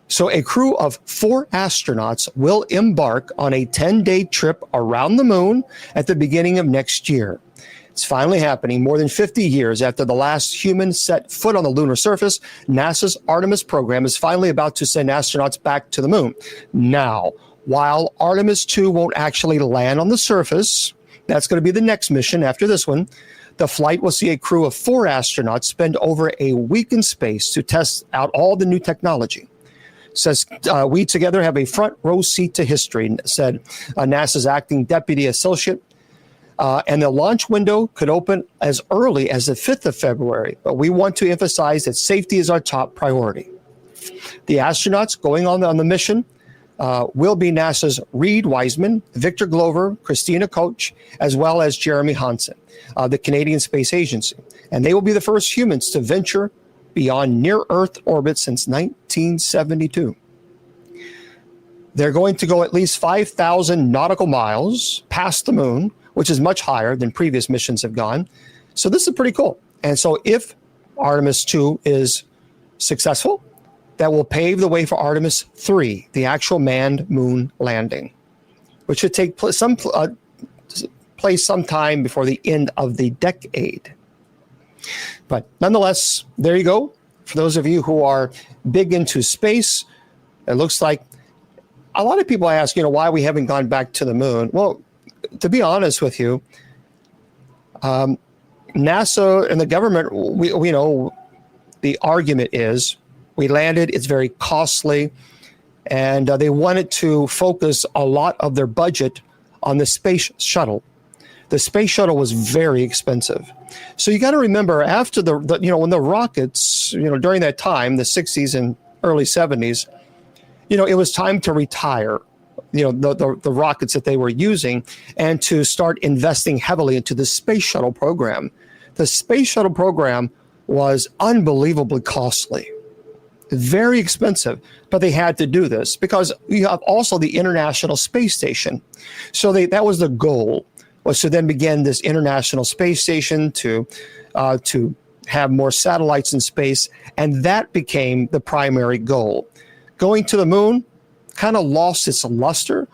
So a crew of 4 astronauts will embark on a 10-day trip around the moon at the beginning of next year. It's finally happening. More than 50 years after the last human set foot on the lunar surface, NASA's Artemis program is finally about to send astronauts back to the moon. Now, while Artemis 2 won't actually land on the surface, that's going to be the next mission after this one, the flight will see a crew of 4 astronauts spend over a week in space to test out all the new technology. Says, we together have a front row seat to history, said NASA's acting deputy associate. And the launch window could open as early as the 5th of February, but we want to emphasize that safety is our top priority. The astronauts going on the mission will be NASA's Reed Wiseman, Victor Glover, Christina Koch, as well as Jeremy Hansen, the Canadian Space Agency. And they will be the first humans to venture beyond near-Earth orbit since 1972. They're going to go at least 5,000 nautical miles past the moon, which is much higher than previous missions have gone. So this is pretty cool. And so if Artemis 2 is successful, that will pave the way for Artemis 3, the actual manned moon landing, which should take place sometime before the end of the decade. But nonetheless, there you go. For those of you who are big into space, it looks like a lot of people ask, why we haven't gone back to the moon. Well, to be honest with you, NASA and the government, we know the argument is we landed, it's very costly, and they wanted to focus a lot of their budget on the space shuttle. The space shuttle was very expensive. So you got to remember, after when the rockets, during that time, the 60s and early 70s, it was time to retire the rockets that they were using and to start investing heavily into the space shuttle program. The space shuttle program was unbelievably costly, very expensive, but they had to do this because you have also the International Space Station. So that was the goal, was to then begin this International Space Station to have more satellites in space, and that became the primary goal. Going to the moon kind of lost its luster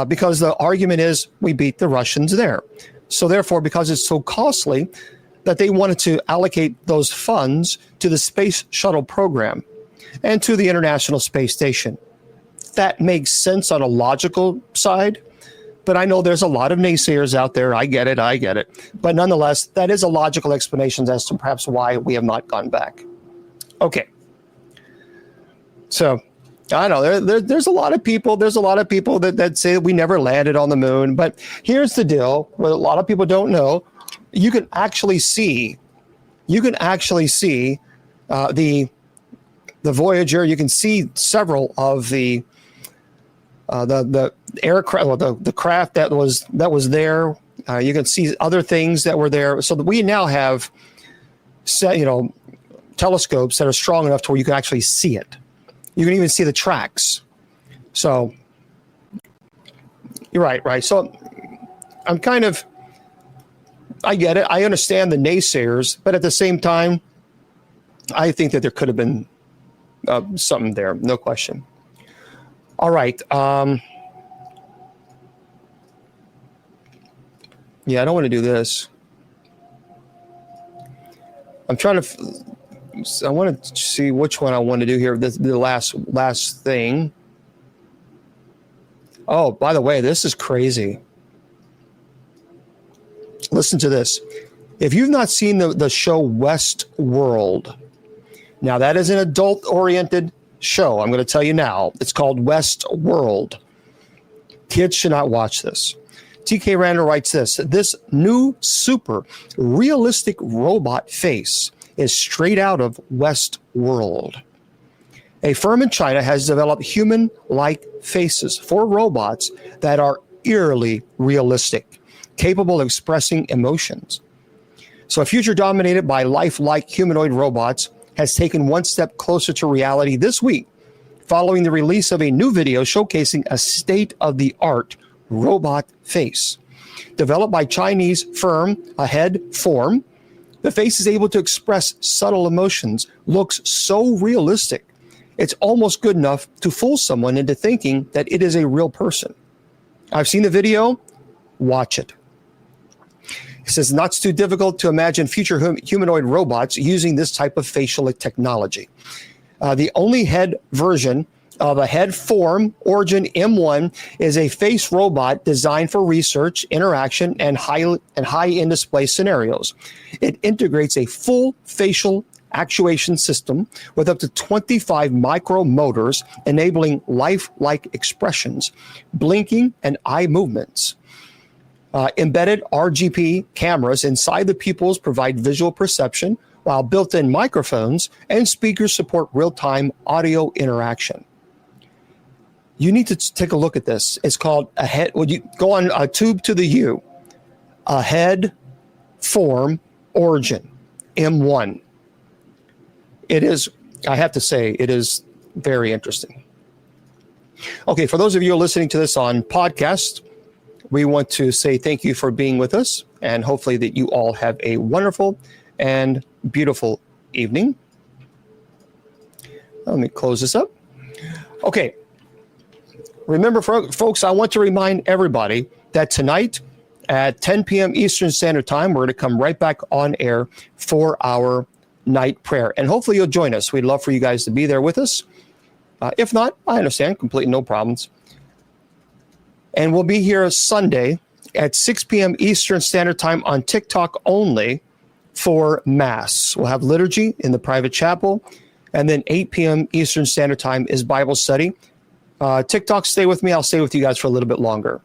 because the argument is we beat the Russians there. So therefore, because it's so costly, that they wanted to allocate those funds to the space shuttle program and to the International Space Station. That makes sense on a logical side, but I know there's a lot of naysayers out there. I get it. But nonetheless, that is a logical explanation as to perhaps why we have not gone back. Okay. So I know there's a lot of people. There's a lot of people that say we never landed on the moon. But here's the deal: what a lot of people don't know, you can actually see the Voyager. You can see several of the aircraft, the craft that was there. You can see other things that were there. So that we now have telescopes that are strong enough to where you can actually see it. You can even see the tracks. So you're right. So I get it. I understand the naysayers, but at the same time, I think that there could have been something there. No question. All right. Yeah, I don't want to do this. I'm trying to. I want to see which one I want to do here. The last thing. Oh, by the way, this is crazy. Listen to this. If you've not seen the show Westworld, now that is an adult-oriented show. I'm going to tell you now. It's called Westworld. Kids should not watch this. TK Randall writes this. This new super realistic robot face is straight out of Westworld. A firm in China has developed human-like faces for robots that are eerily realistic, capable of expressing emotions. So a future dominated by lifelike humanoid robots has taken one step closer to reality this week, following the release of a new video showcasing a state-of-the-art robot face. Developed by Chinese firm Ahead Form, the face is able to express subtle emotions, looks so realistic, it's almost good enough to fool someone into thinking that it is a real person. I've seen the video. Watch it. It says, not too difficult to imagine future humanoid robots using this type of facial technology. The only head version of a head form Origin M1 is a face robot designed for research, interaction, and high-end display scenarios. It integrates a full facial actuation system with up to 25 micro motors, enabling lifelike expressions, blinking, and eye movements. Embedded RGB cameras inside the pupils provide visual perception, while built-in microphones and speakers support real-time audio interaction. You need to take a look at this. It's called a head. When you go on a tube to the U, a head form Origin M1. It is, I have to say, it is very interesting. Okay, for those of you who are listening to this on podcast, we want to say thank you for being with us, and hopefully that you all have a wonderful and beautiful evening. Let me close this up. Okay. Remember, folks, I want to remind everybody that tonight at 10 p.m. Eastern Standard Time, we're going to come right back on air for our night prayer. And hopefully you'll join us. We'd love for you guys to be there with us. If not, I understand. Completely no problems. And we'll be here Sunday at 6 p.m. Eastern Standard Time on TikTok only for Mass. We'll have liturgy in the private chapel. And then 8 p.m. Eastern Standard Time is Bible study. TikTok, stay with me. I'll stay with you guys for a little bit longer.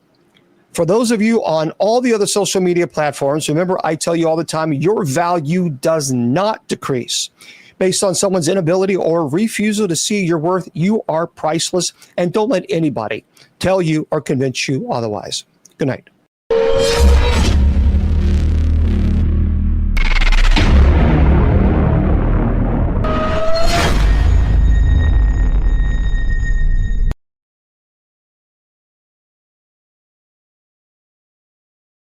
For those of you on all the other social media platforms, remember, I tell you all the time, your value does not decrease based on someone's inability or refusal to see your worth. You are priceless, and don't let anybody tell you or convince you otherwise. Good night.